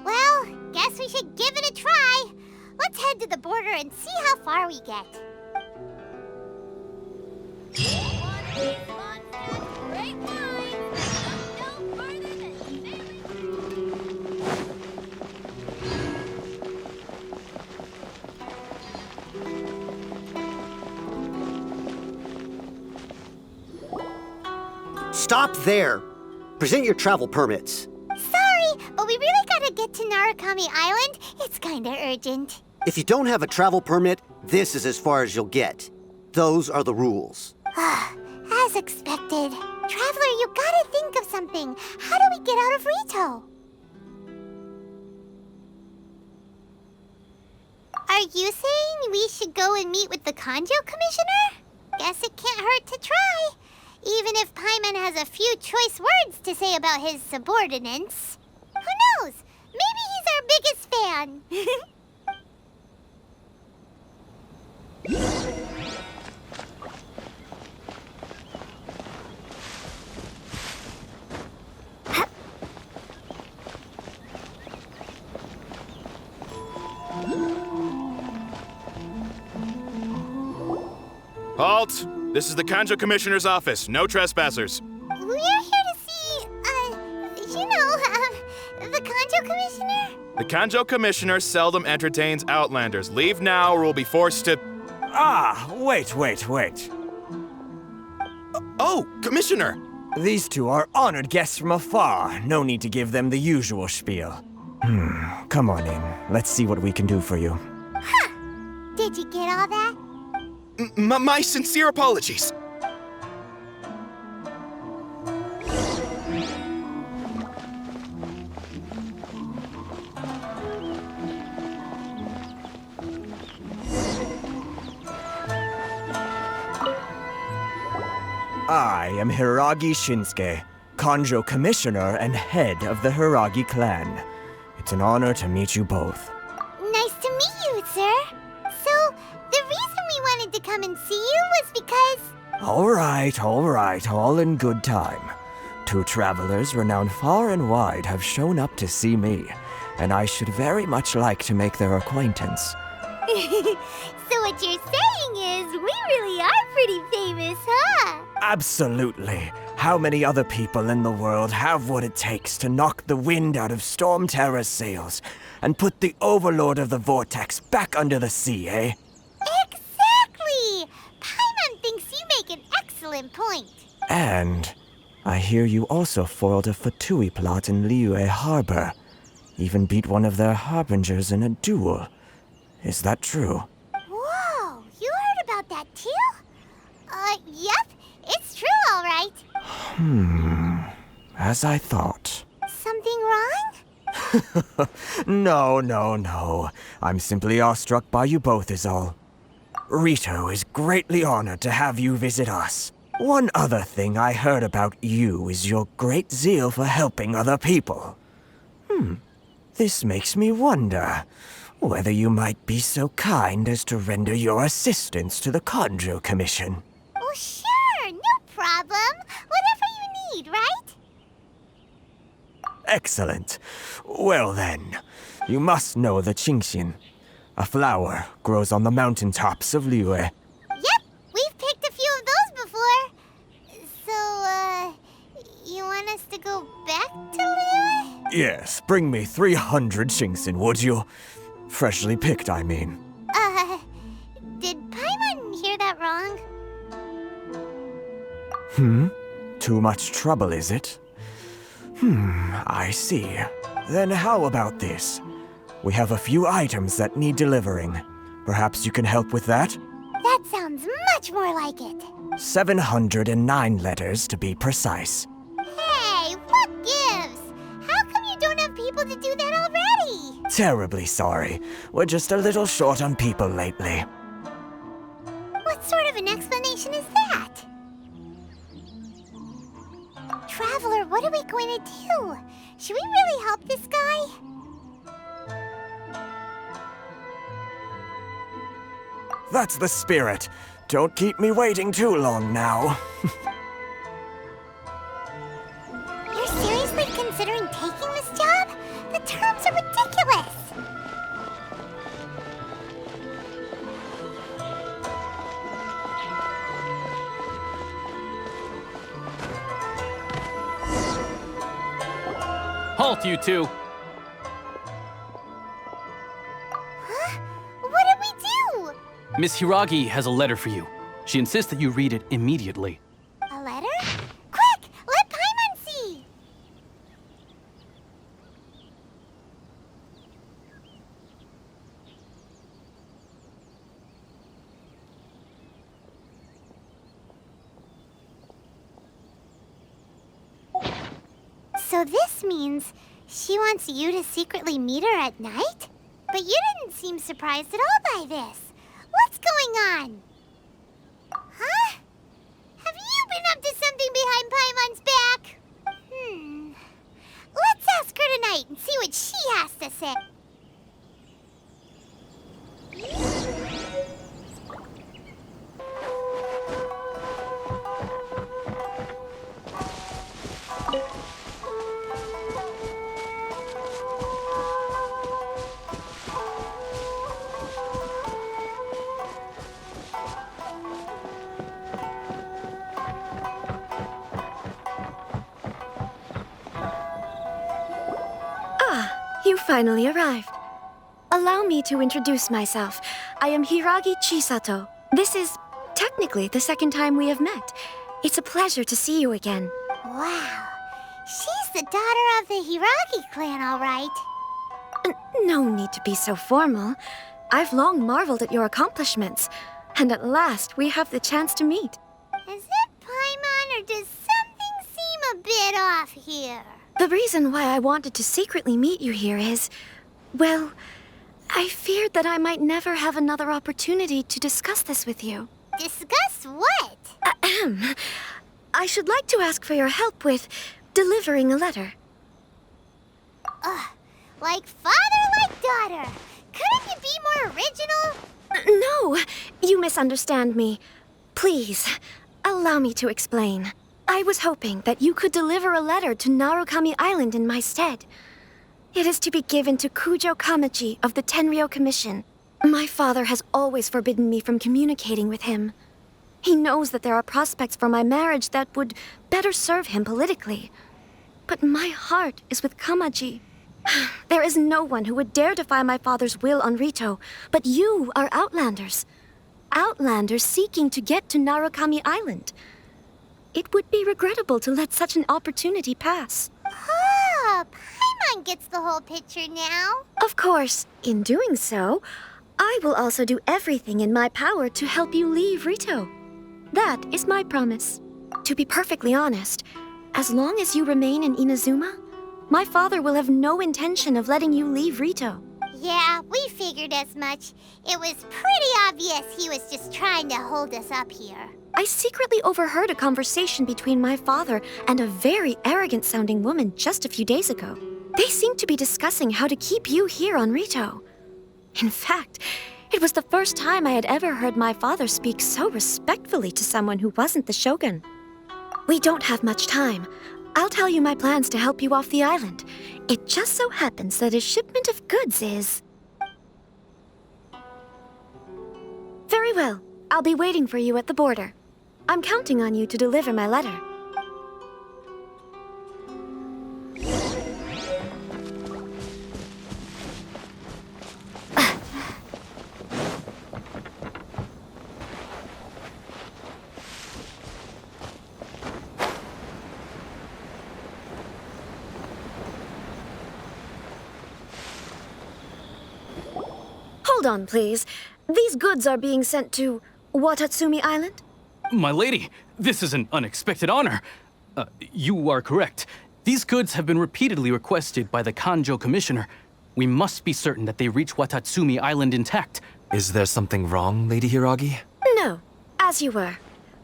Well, guess we should give it a try. Let's head to the border and see how far we get. Stop there! Present your travel permits. Sorry, but we really gotta get to Narukami Island. It's kinda urgent. If you don't have a travel permit, this is as far as you'll get. Those are the rules. As expected. Traveler, you gotta think of something. How do we get out of Rito? Are you saying we should go and meet with the Kanjo Commissioner? Guess it can't hurt to try. Even if Paimon has a few choice words to say about his subordinates. Who knows? Maybe he's our biggest fan. Halt! This is the Kanjo Commissioner's office. No trespassers. We're here to see, the Kanjo Commissioner? The Kanjo Commissioner seldom entertains Outlanders. Leave now or we'll be forced to... Ah, wait. Oh, Commissioner! These two are honored guests from afar. No need to give them the usual spiel. Come on in. Let's see what we can do for you. Huh. Did you get all that? My sincere apologies. I am Hiragi Shinsuke, Kanjo Commissioner and head of the Hiragi clan. It's an honor to meet you both. Nice to meet you, sir. So, the reason we wanted to come and see you was because... All right, all in good time. Two travelers renowned far and wide have shown up to see me, and I should very much like to make their acquaintance. So what you're saying is, we really are pretty famous, huh? Absolutely. How many other people in the world have what it takes to knock the wind out of Storm Terra's sails and put the Overlord of the Vortex back under the sea, eh? Exactly! Paimon thinks you make an excellent point. And I hear you also foiled a Fatui plot in Liyue Harbor. Even beat one of their harbingers in a duel. Is that true? Whoa, you heard about that too? Yep, it's true, all right. As I thought. Something wrong? No. I'm simply awestruck by you both is all. Rito is greatly honored to have you visit us. One other thing I heard about you is your great zeal for helping other people. This makes me wonder whether you might be so kind as to render your assistance to the Kanjo Commission. Oh, sure, no problem. Whatever you need, right? Excellent. Well then, you must know the Qingxian. A flower grows on the mountaintops of Liyue. Yep, we've picked a few of those before. So, you want us to go back to Liyue? Yes, bring me 300 Qingxian, would you? Freshly picked, I mean. Did Paimon hear that wrong? Too much trouble, is it? I see. Then how about this? We have a few items that need delivering. Perhaps you can help with that? That sounds much more like it. 709 letters, to be precise. Hey, what gives? How come you don't have people to do that already? Terribly sorry. We're just a little short on people lately. What sort of an explanation is that? Traveler, what are we going to do? Should we really help this guy? That's the spirit. Don't keep me waiting too long now. You're seriously considering taking this job? The terms are ridiculous. Halt, you two! Huh? What did we do? Miss Hiragi has a letter for you. She insists that you read it immediately. A letter? Quick, let So this means she wants you to secretly meet her at night? But you didn't seem surprised at all by this. What's going on? Huh? Have you been up to something behind Paimon's back? Let's ask her tonight and see what she has to say. You finally arrived. Allow me to introduce myself. I am Hiragi Chisato. This is technically the second time we have met. It's a pleasure to see you again. Wow. She's the daughter of the Hiragi clan, all right. No need to be so formal. I've long marveled at your accomplishments. And at last, we have the chance to meet. Is it Paimon, or does something seem a bit off here? The reason why I wanted to secretly meet you here is, well, I feared that I might never have another opportunity to discuss this with you. Discuss what? I should like to ask for your help with delivering a letter. Like father, like daughter. Couldn't you be more original? No, you misunderstand me. Please, allow me to explain. I was hoping that you could deliver a letter to Narukami Island in my stead. It is to be given to Kujo Kamachi of the Tenryou Commission. My father has always forbidden me from communicating with him. He knows that there are prospects for my marriage that would better serve him politically. But my heart is with Kamachi. There is no one who would dare defy my father's will on Rito, but you are Outlanders. Outlanders seeking to get to Narukami Island. It would be regrettable to let such an opportunity pass. Oh, Paimon gets the whole picture now. Of course, in doing so, I will also do everything in my power to help you leave Rito. That is my promise. To be perfectly honest, as long as you remain in Inazuma, my father will have no intention of letting you leave Rito. Yeah, we figured as much. It was pretty obvious he was just trying to hold us up here. I secretly overheard a conversation between my father and a very arrogant-sounding woman just a few days ago. They seemed to be discussing how to keep you here on Rito. In fact, it was the first time I had ever heard my father speak so respectfully to someone who wasn't the shogun. We don't have much time. I'll tell you my plans to help you off the island. It just so happens that a shipment of goods is... Very well. I'll be waiting for you at the border. I'm counting on you to deliver my letter. Hold on, please. These goods are being sent to Watatsumi Island? My lady, this is an unexpected honor. You are correct. These goods have been repeatedly requested by the Kanjo Commissioner. We must be certain that they reach Watatsumi Island intact. Is there something wrong, Lady Hiragi? No, as you were.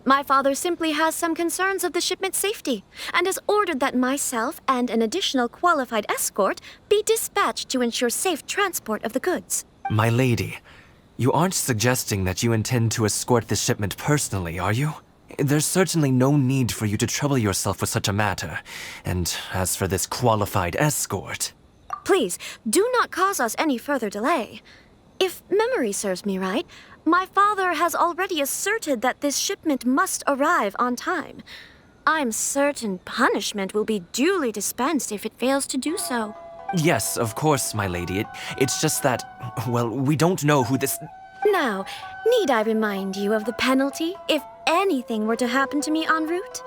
My father simply has some concerns of the shipment's safety, and has ordered that myself and an additional qualified escort be dispatched to ensure safe transport of the goods. My lady, you aren't suggesting that you intend to escort the shipment personally, are you? There's certainly no need for you to trouble yourself with such a matter. And as for this qualified escort... Please, do not cause us any further delay. If memory serves me right, my father has already asserted that this shipment must arrive on time. I'm certain punishment will be duly dispensed if it fails to do so. Yes, of course, my lady. It's just that, well, we don't know who this... Now, need I remind you of the penalty if anything were to happen to me en route?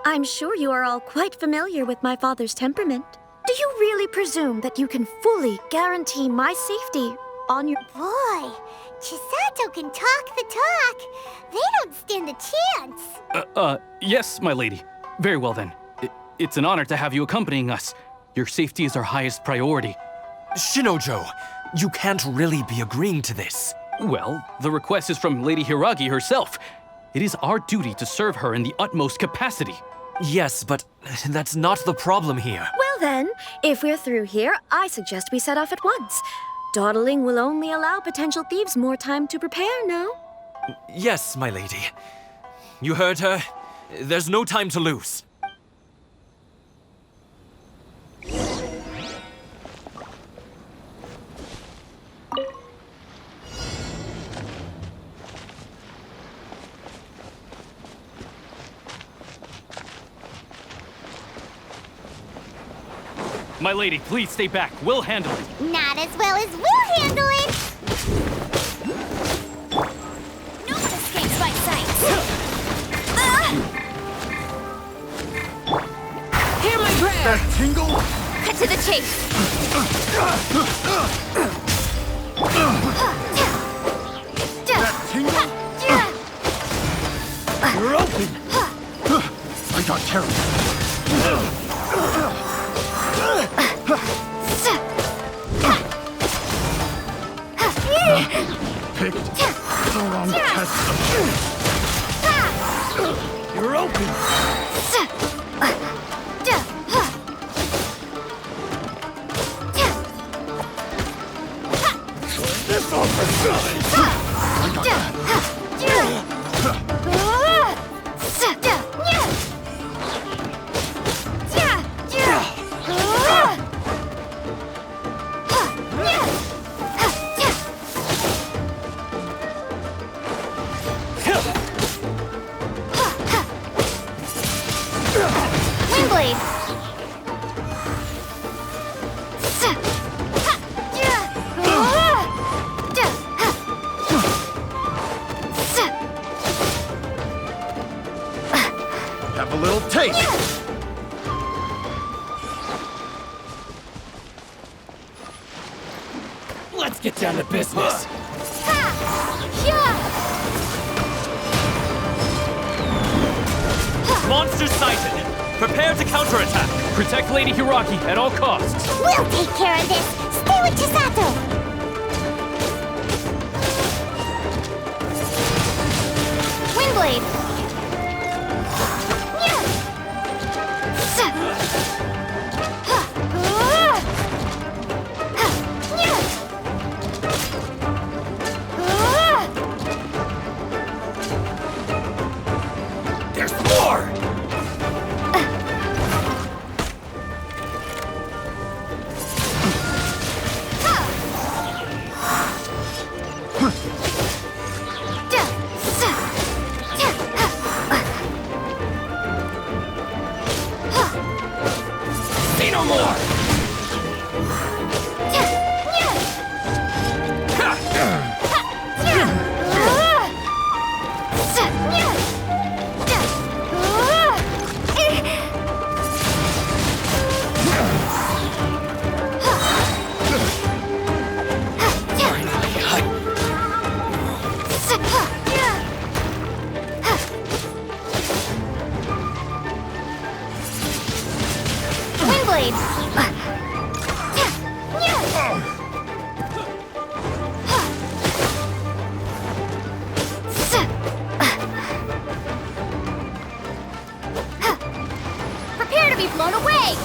I'm sure you are all quite familiar with my father's temperament. Do you really presume that you can fully guarantee my safety on your... Boy, Chisato can talk the talk. They don't stand a chance. Yes, my lady. Very well then. It's an honor to have you accompanying us. Your safety is our highest priority. Shinojo, you can't really be agreeing to this. Well, the request is from Lady Hiragi herself. It is our duty to serve her in the utmost capacity. Yes, but that's not the problem here. Well then, if we're through here, I suggest we set off at once. Dawdling will only allow potential thieves more time to prepare, no? Yes, my lady. You heard her. There's no time to lose. My lady, please stay back. We'll handle it. Not as well as we'll handle it! No one escapes my sight. Hear my prayer! That tingle? Cut to the chase! That tingle? You're open! I got terra. Picked the wrong test. You're open! This off I got that. Windblade! Have a little taste. Let's get down to business. Monster sighted! Prepare to counterattack! Protect Lady Hiragi at all costs. We'll take care of this! Stay with Chisato! Windblade! There's more! Say no more! Prepare to be blown away!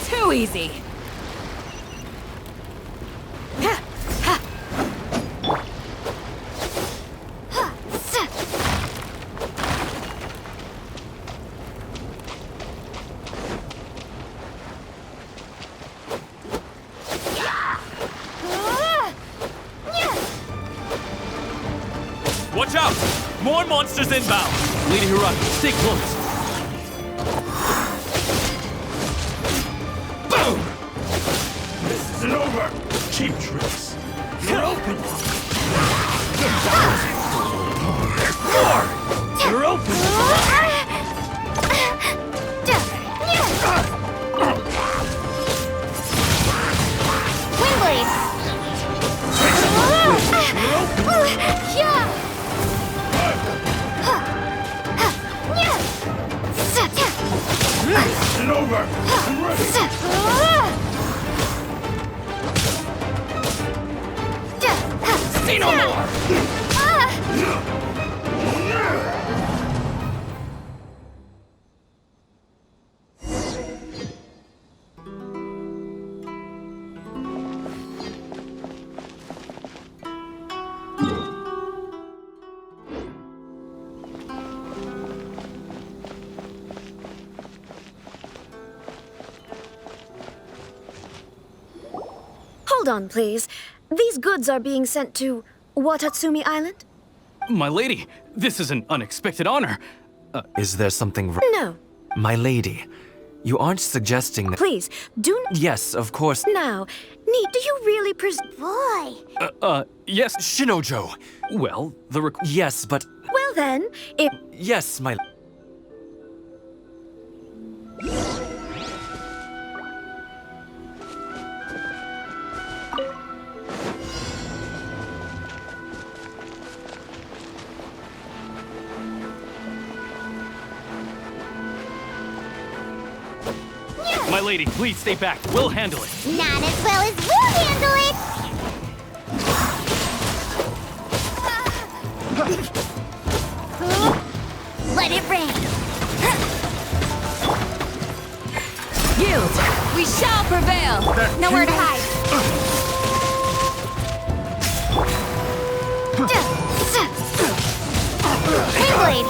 Too easy. Watch out! More monsters inbound! Lady Hiragi, stay close. Boom! This is Listen over! Cheap tricks! You're open! You're open! Windblade! Listen over! I'm ready! See no more! Hold on, please. These goods are being sent to Watatsumi Island? My lady, this is an unexpected honor. Is there something wrong? No. My lady, you aren't suggesting that... Please, do not... Yes, of course. Now, Nee, do you really Boy! Yes. Shinojo! Well, Yes, but... Well then, if... Yes, my... My lady, please stay back. We'll handle it. Not as well as we'll handle it! Let it rain! Yield! We shall prevail! Nowhere to hide! Windblade!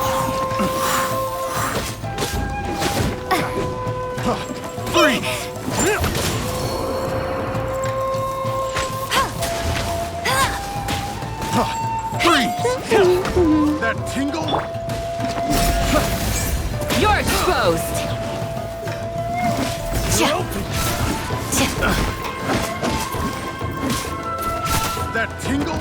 Freeze! That tingle? You're exposed! That tingle?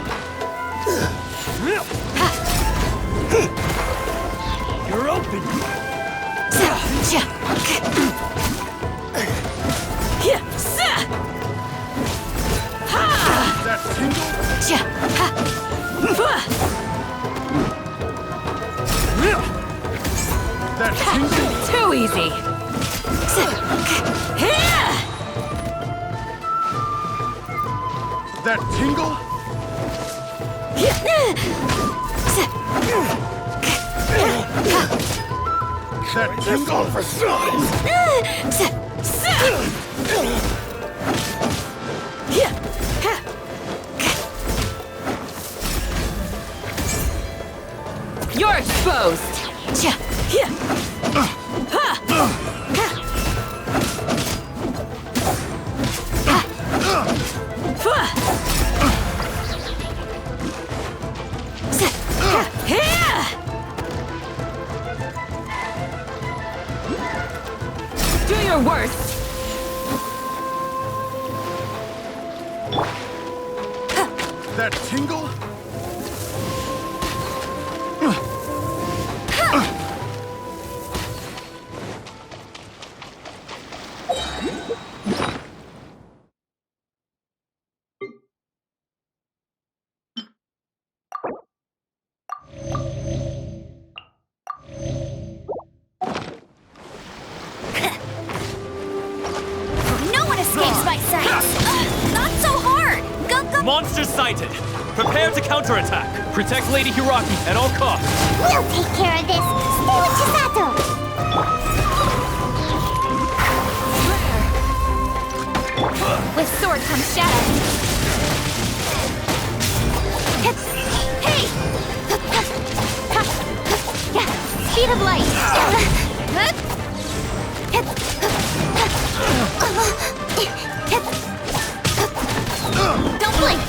You're open! That tingle? That tingle? Too easy! That tingle? That tingle for size! You're exposed! Do your worst! That tingle? No one escapes my sight! Not so hard! Go, go! Monster sighted! Prepare to counterattack! Protect Lady Hiraki at all costs! We'll take care of this! Stay with Chisato! With sword comes shadow. Hey! Speed of light! Don't blink!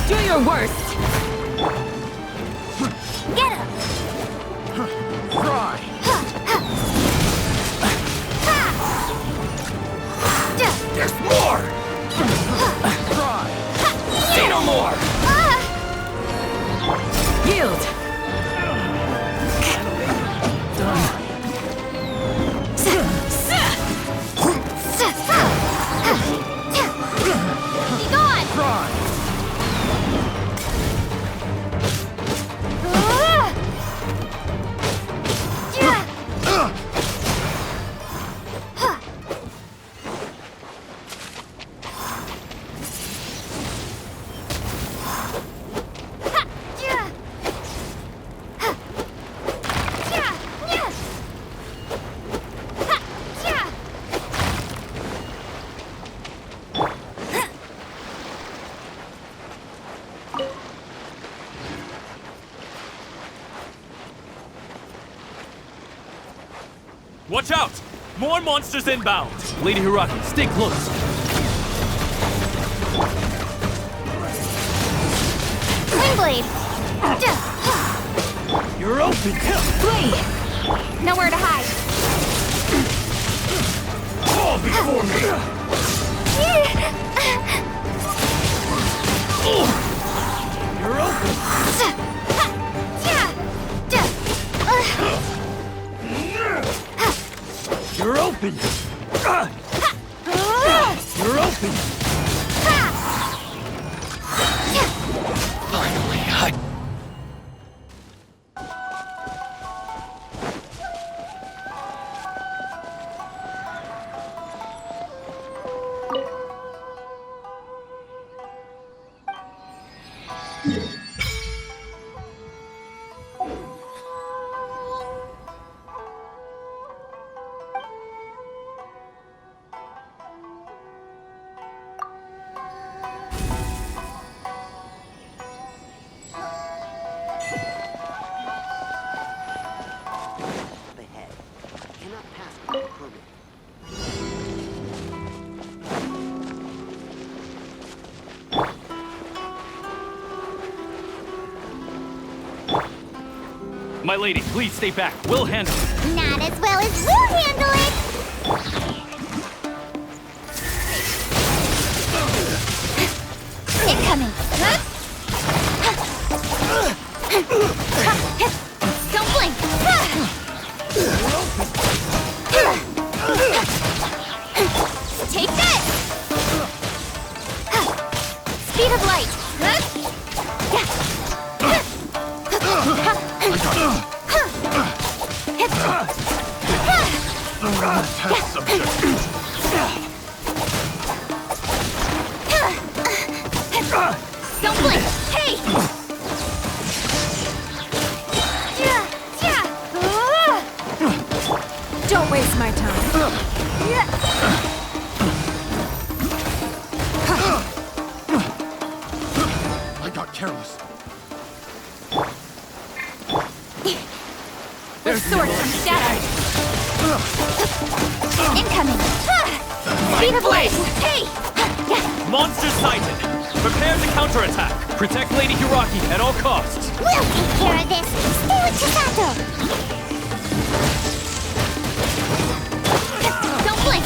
Do your worst! There's more! Say no more! Yield! Be gone! Watch out! More monsters inbound! Lady Hiraki, stay close. Wingblade! You're open! Blade! Nowhere to hide. Fall before me! You're open! You're open! You're open! Finally, My lady, please stay back. We'll handle it. Not as well as we'll handle it! Incoming! Don't blink! Take this! Speed of light! Don't blink! Hey! Don't waste my time. I got careless. With sword from shadow! Incoming! Speed of light! Hey! Monster sighted! Prepare to counterattack! Protect Lady Hiraki at all costs! We'll take care of this! Stay with Chisato! Don't blink!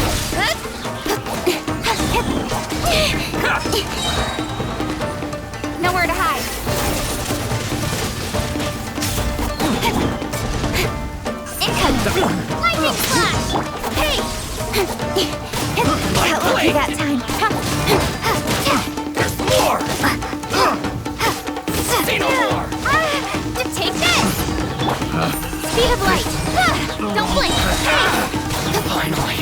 Nowhere to hide! Incoming! Lightning flash! Hey! Got lucky that time. There's more! Say no more! Take this! Speed of light! Don't blink! Finally,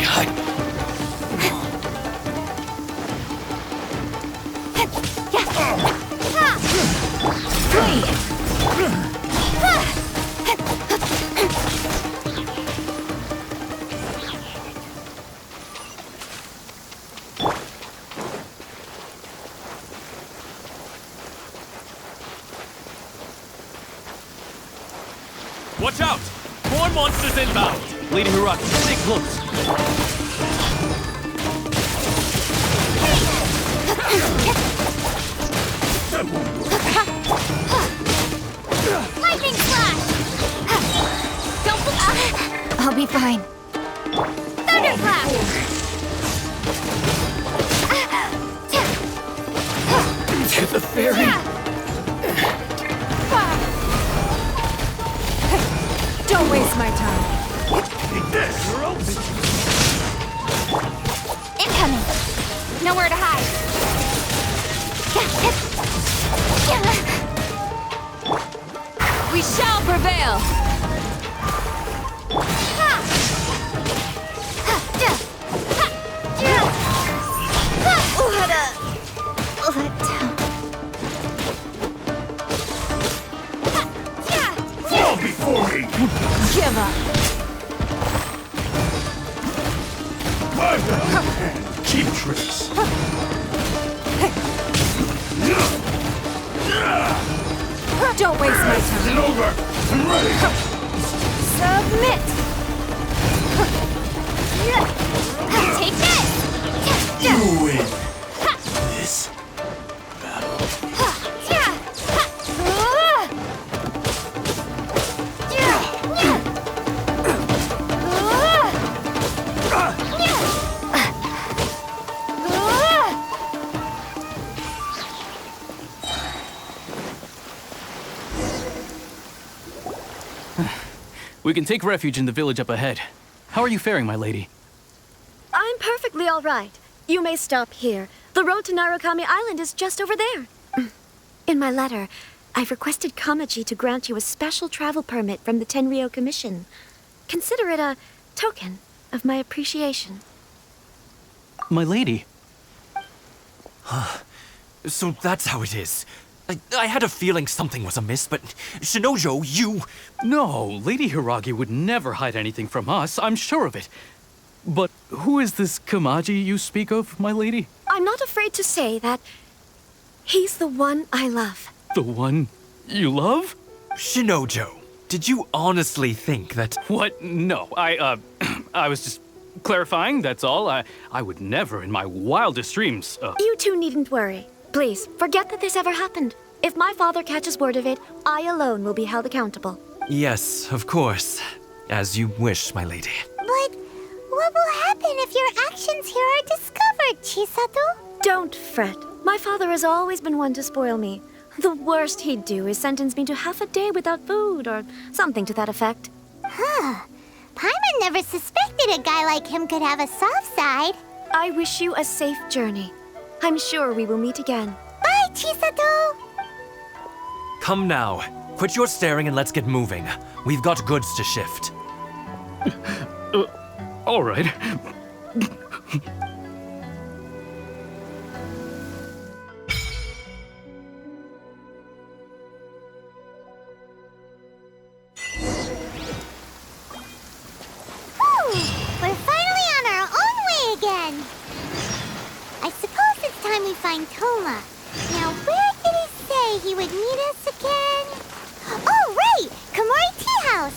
Watch out! More monsters inbound! Lady Hiraki, stay close. Lightning flash! Don't I'll be fine. Thunder clap! Nowhere to hide. We shall prevail. Fall before me! Give up. My hand, keep tricks. Don't waste my time. It's over. I'm ready. Submit. Take this. You win. This We can take refuge in the village up ahead. How are you faring, my lady? I'm perfectly all right. You may stop here. The road to Narukami Island is just over there. In my letter, I've requested Kamaji to grant you a special travel permit from the Tenryou Commission. Consider it a token of my appreciation. My lady. So that's how it is. I had a feeling something was amiss, but Shinojo, you... No, Lady Hiragi would never hide anything from us, I'm sure of it. But who is this Kamaji you speak of, my lady? I'm not afraid to say that he's the one I love. The one you love? Shinojo, did you honestly think that... What? No, I was just clarifying, that's all. I would never in my wildest dreams, You two needn't worry. Please, forget that this ever happened. If my father catches word of it, I alone will be held accountable. Yes, of course. As you wish, my lady. But what will happen if your actions here are discovered, Chisato? Don't fret. My father has always been one to spoil me. The worst he'd do is sentence me to half a day without food, or something to that effect. Huh. Paimon never suspected a guy like him could have a soft side. I wish you a safe journey. I'm sure we will meet again. Bye, Chisato! Come now. Quit your staring and let's get moving. We've got goods to shift. All right. We're finally on our own way again. I suppose it's time we find Toma. Now, where did he say he would meet us again? Oh, right! Komori Tea House!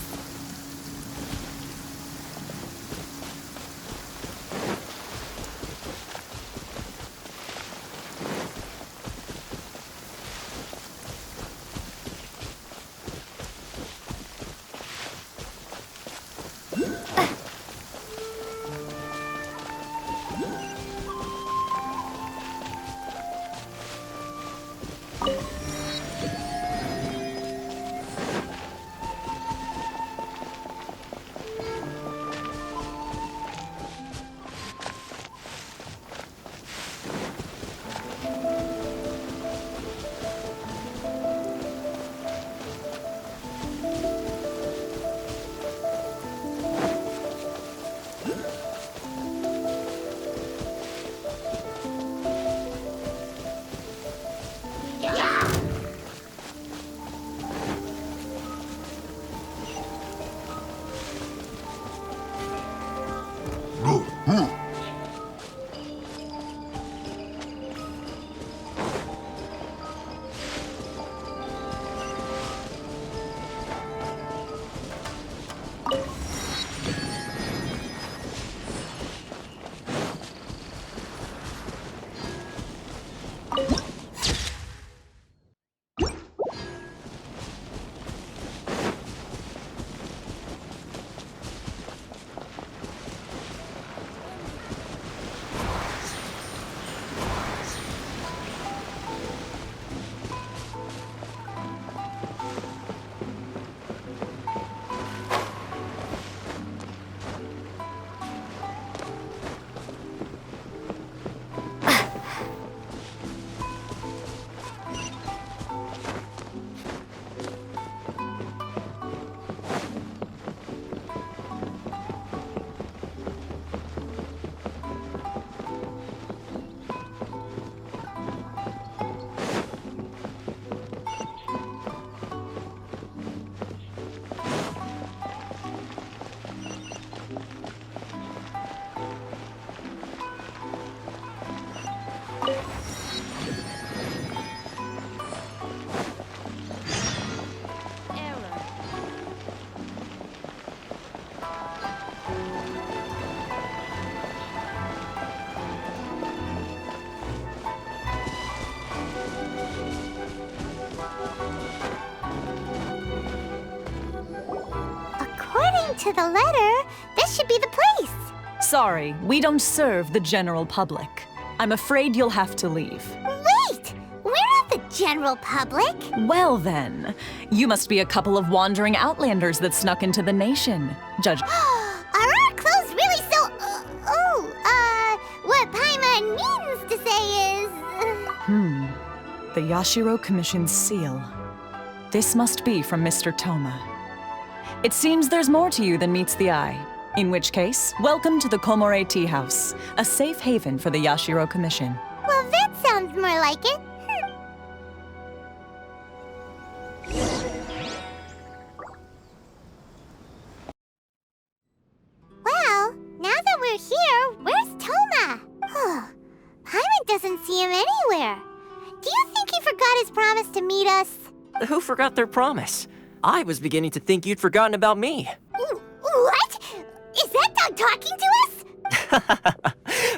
to the letter, this should be the place. Sorry, we don't serve the general public. I'm afraid you'll have to leave. Wait! We're not the general public. Well then, you must be a couple of wandering outlanders that snuck into the nation. Judge. Are our clothes really so... what Paimon means to say is... The Yashiro Commission's seal. This must be from Mr. Toma. It seems there's more to you than meets the eye. In which case, welcome to the Komore Tea House, a safe haven for the Yashiro Commission. Well, that sounds more like it. Well, now that we're here, where's Toma? Paimon doesn't see him anywhere. Do you think he forgot his promise to meet us? Who forgot their promise? I was beginning to think you'd forgotten about me. What? Is that dog talking to us?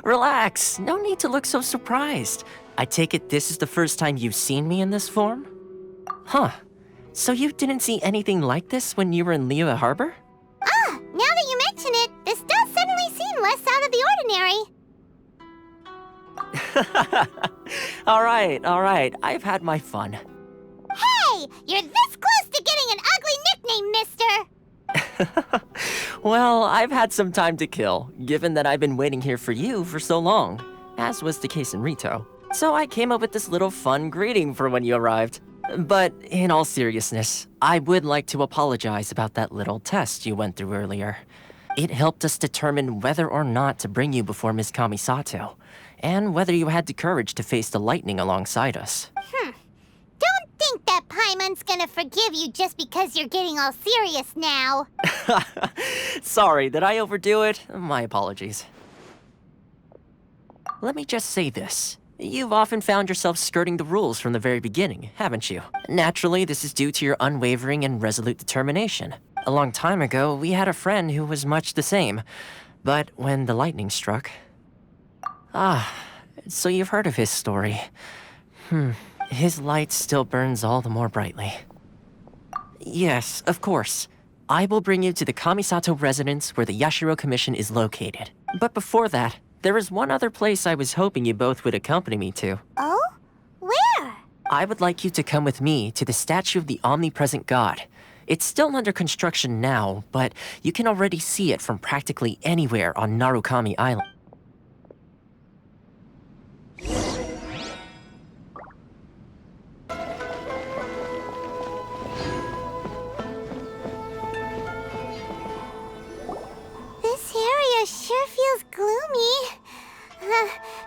Relax, no need to look so surprised. I take it this is the first time you've seen me in this form? Huh. So you didn't see anything like this when you were in Liyue Harbor? Now that you mention it, this does suddenly seem less out of the ordinary. All right, I've had my fun. Hey, you're this close to getting an ugly nickname, mister! Well, I've had some time to kill, given that I've been waiting here for you for so long, as was the case in Rito. So I came up with this little fun greeting for when you arrived. But in all seriousness, I would like to apologize about that little test you went through earlier. It helped us determine whether or not to bring you before Ms. Kamisato, and whether you had the courage to face the lightning alongside us. Don't think that Paimon's gonna forgive you just because you're getting all serious now. Sorry, did I overdo it? My apologies. Let me just say this. You've often found yourself skirting the rules from the very beginning, haven't you? Naturally, this is due to your unwavering and resolute determination. A long time ago, we had a friend who was much the same. But when the lightning struck... so you've heard of his story. His light still burns all the more brightly. Yes, of course. I will bring you to the Kamisato residence where the Yashiro Commission is located. But before that, there is one other place I was hoping you both would accompany me to. Oh? Where? I would like you to come with me to the statue of the omnipresent god. It's still under construction now, but you can already see it from practically anywhere on Narukami Island. This area sure feels gloomy.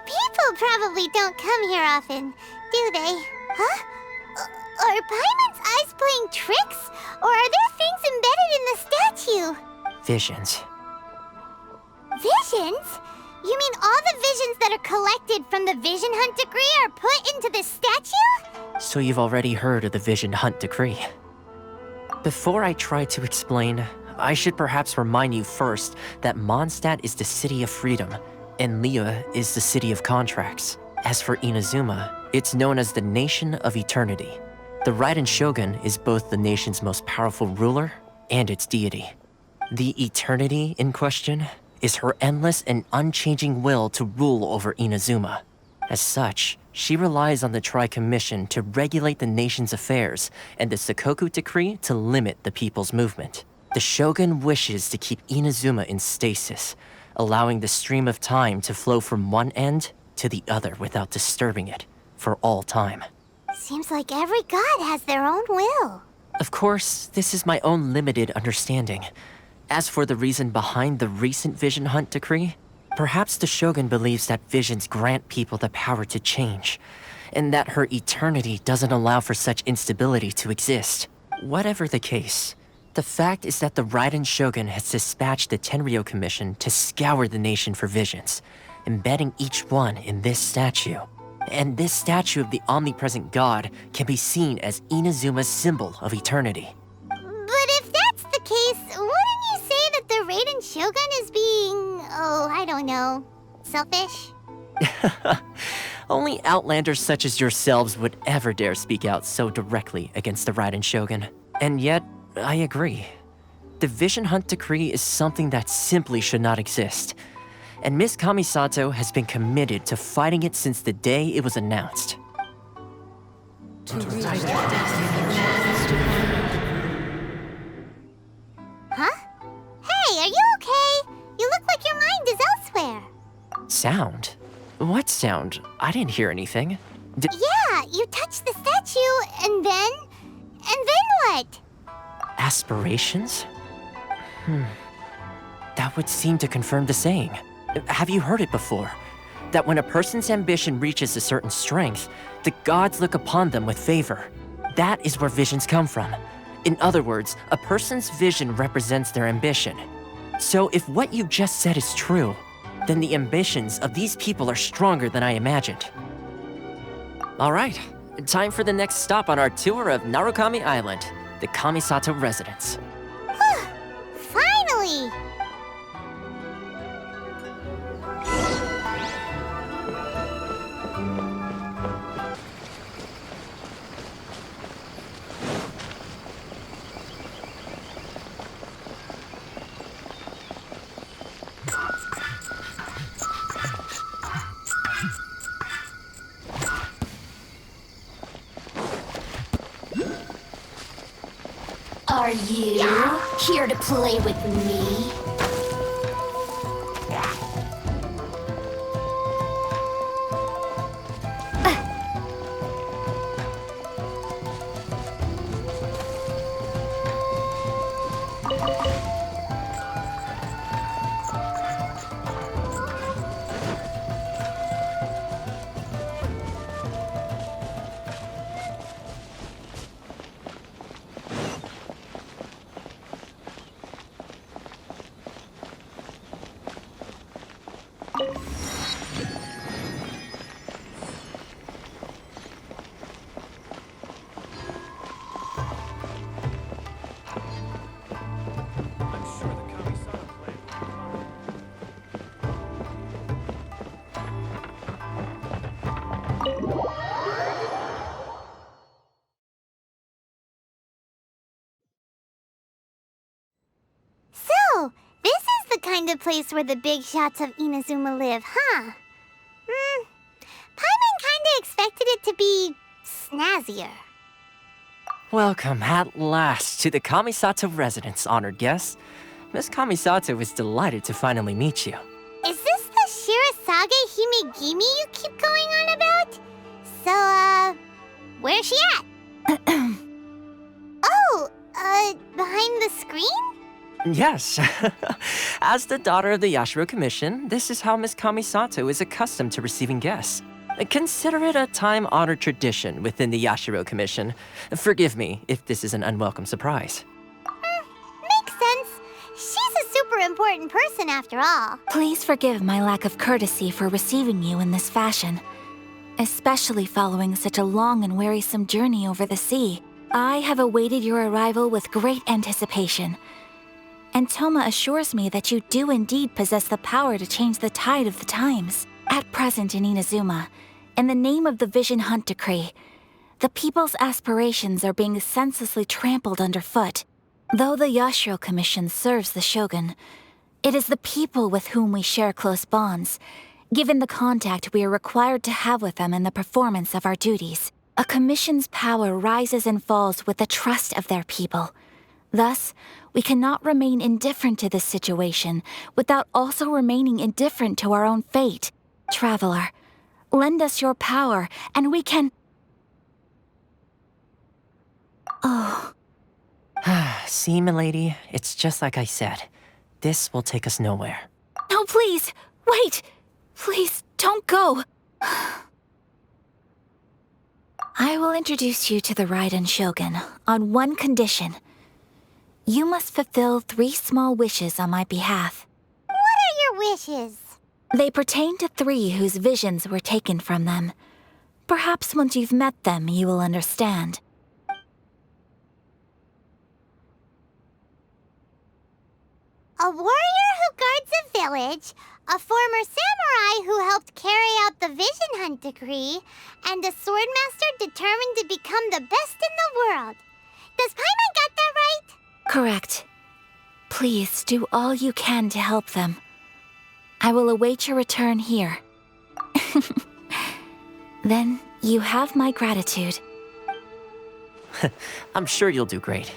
People probably don't come here often, do they? Huh? Are Paimon's eyes playing tricks? Or are there things embedded in the statue? Visions. Visions? You mean all the visions that are collected from the Vision Hunt Decree are put into this statue? So you've already heard of the Vision Hunt Decree. Before I try to explain, I should perhaps remind you first that Mondstadt is the city of freedom, and Liyue is the city of contracts. As for Inazuma, it's known as the Nation of Eternity. The Raiden Shogun is both the nation's most powerful ruler and its deity. The Eternity in question is her endless and unchanging will to rule over Inazuma. As such, she relies on the Tri-Commission to regulate the nation's affairs and the Sakoku Decree to limit the people's movement. The Shogun wishes to keep Inazuma in stasis, allowing the stream of time to flow from one end to the other without disturbing it for all time. Seems like every god has their own will. Of course, this is my own limited understanding. As for the reason behind the recent Vision Hunt Decree, perhaps the Shogun believes that visions grant people the power to change, and that her eternity doesn't allow for such instability to exist. Whatever the case, the fact is that the Raiden Shogun has dispatched the Tenryou Commission to scour the nation for visions, embedding each one in this statue. And this statue of the omnipresent god can be seen as Inazuma's symbol of eternity. But if that's the case, wouldn't you say that the Raiden Shogun is being, I don't know, selfish? Only outlanders such as yourselves would ever dare speak out so directly against the Raiden Shogun. And yet, I agree. the Vision Hunt Decree is something that simply should not exist. And Miss Kamisato has been committed to fighting it since the day it was announced. Huh? Hey, are you okay? You look like your mind is elsewhere. Sound? What sound? I didn't hear anything. Yeah, you touched the statue, and then what? Aspirations? That would seem to confirm the saying. Have you heard it before? That when a person's ambition reaches a certain strength, the gods look upon them with favor. That is where visions come from. In other words, a person's vision represents their ambition. So if what you just said is true, then the ambitions of these people are stronger than I imagined. All right, time for the next stop on our tour of Narukami Island, the Kamisato residence. Finally! Are you here to play with me? So, this is the kind of place where the big shots of Inazuma live, huh? Paimon kinda expected it to be snazzier. Welcome at last to the Kamisato residence, honored guests. Miss Kamisato is delighted to finally meet you. Is this the Shirasage Himegimi you keep going on about? So, where's she at? Behind the screen? Yes. As the daughter of the Yashiro Commission, this is how Miss Kamisato is accustomed to receiving guests. Consider it a time-honored tradition within the Yashiro Commission. Forgive me if this is an unwelcome surprise. Makes sense. She's a super important person after all. Please forgive my lack of courtesy for receiving you in this fashion, especially following such a long and wearisome journey over the sea. I have awaited your arrival with great anticipation, and Toma assures me that you do indeed possess the power to change the tide of the times. At present in Inazuma, in the name of the Vision Hunt Decree, the people's aspirations are being senselessly trampled underfoot. Though the Yashiro Commission serves the Shogun, it is the people with whom we share close bonds, given the contact we are required to have with them in the performance of our duties. A commission's power rises and falls with the trust of their people. Thus, we cannot remain indifferent to this situation without also remaining indifferent to our own fate. Traveler, lend us your power, and we can... Oh. See, milady, it's just like I said. This will take us nowhere. No, please! Wait! Please, don't go! I will introduce you to the Raiden Shogun on one condition. You must fulfill 3 small wishes on my behalf. What are your wishes? They pertain to 3 whose visions were taken from them. Perhaps once you've met them, you will understand. A warrior who guards a village, a former samurai who helped carry out the Vision Hunt Decree, and a swordmaster determined to become the best in the world. Does Paimon got that right? Correct. Please do all you can to help them. I will await your return here. Then you have my gratitude. I'm sure you'll do great.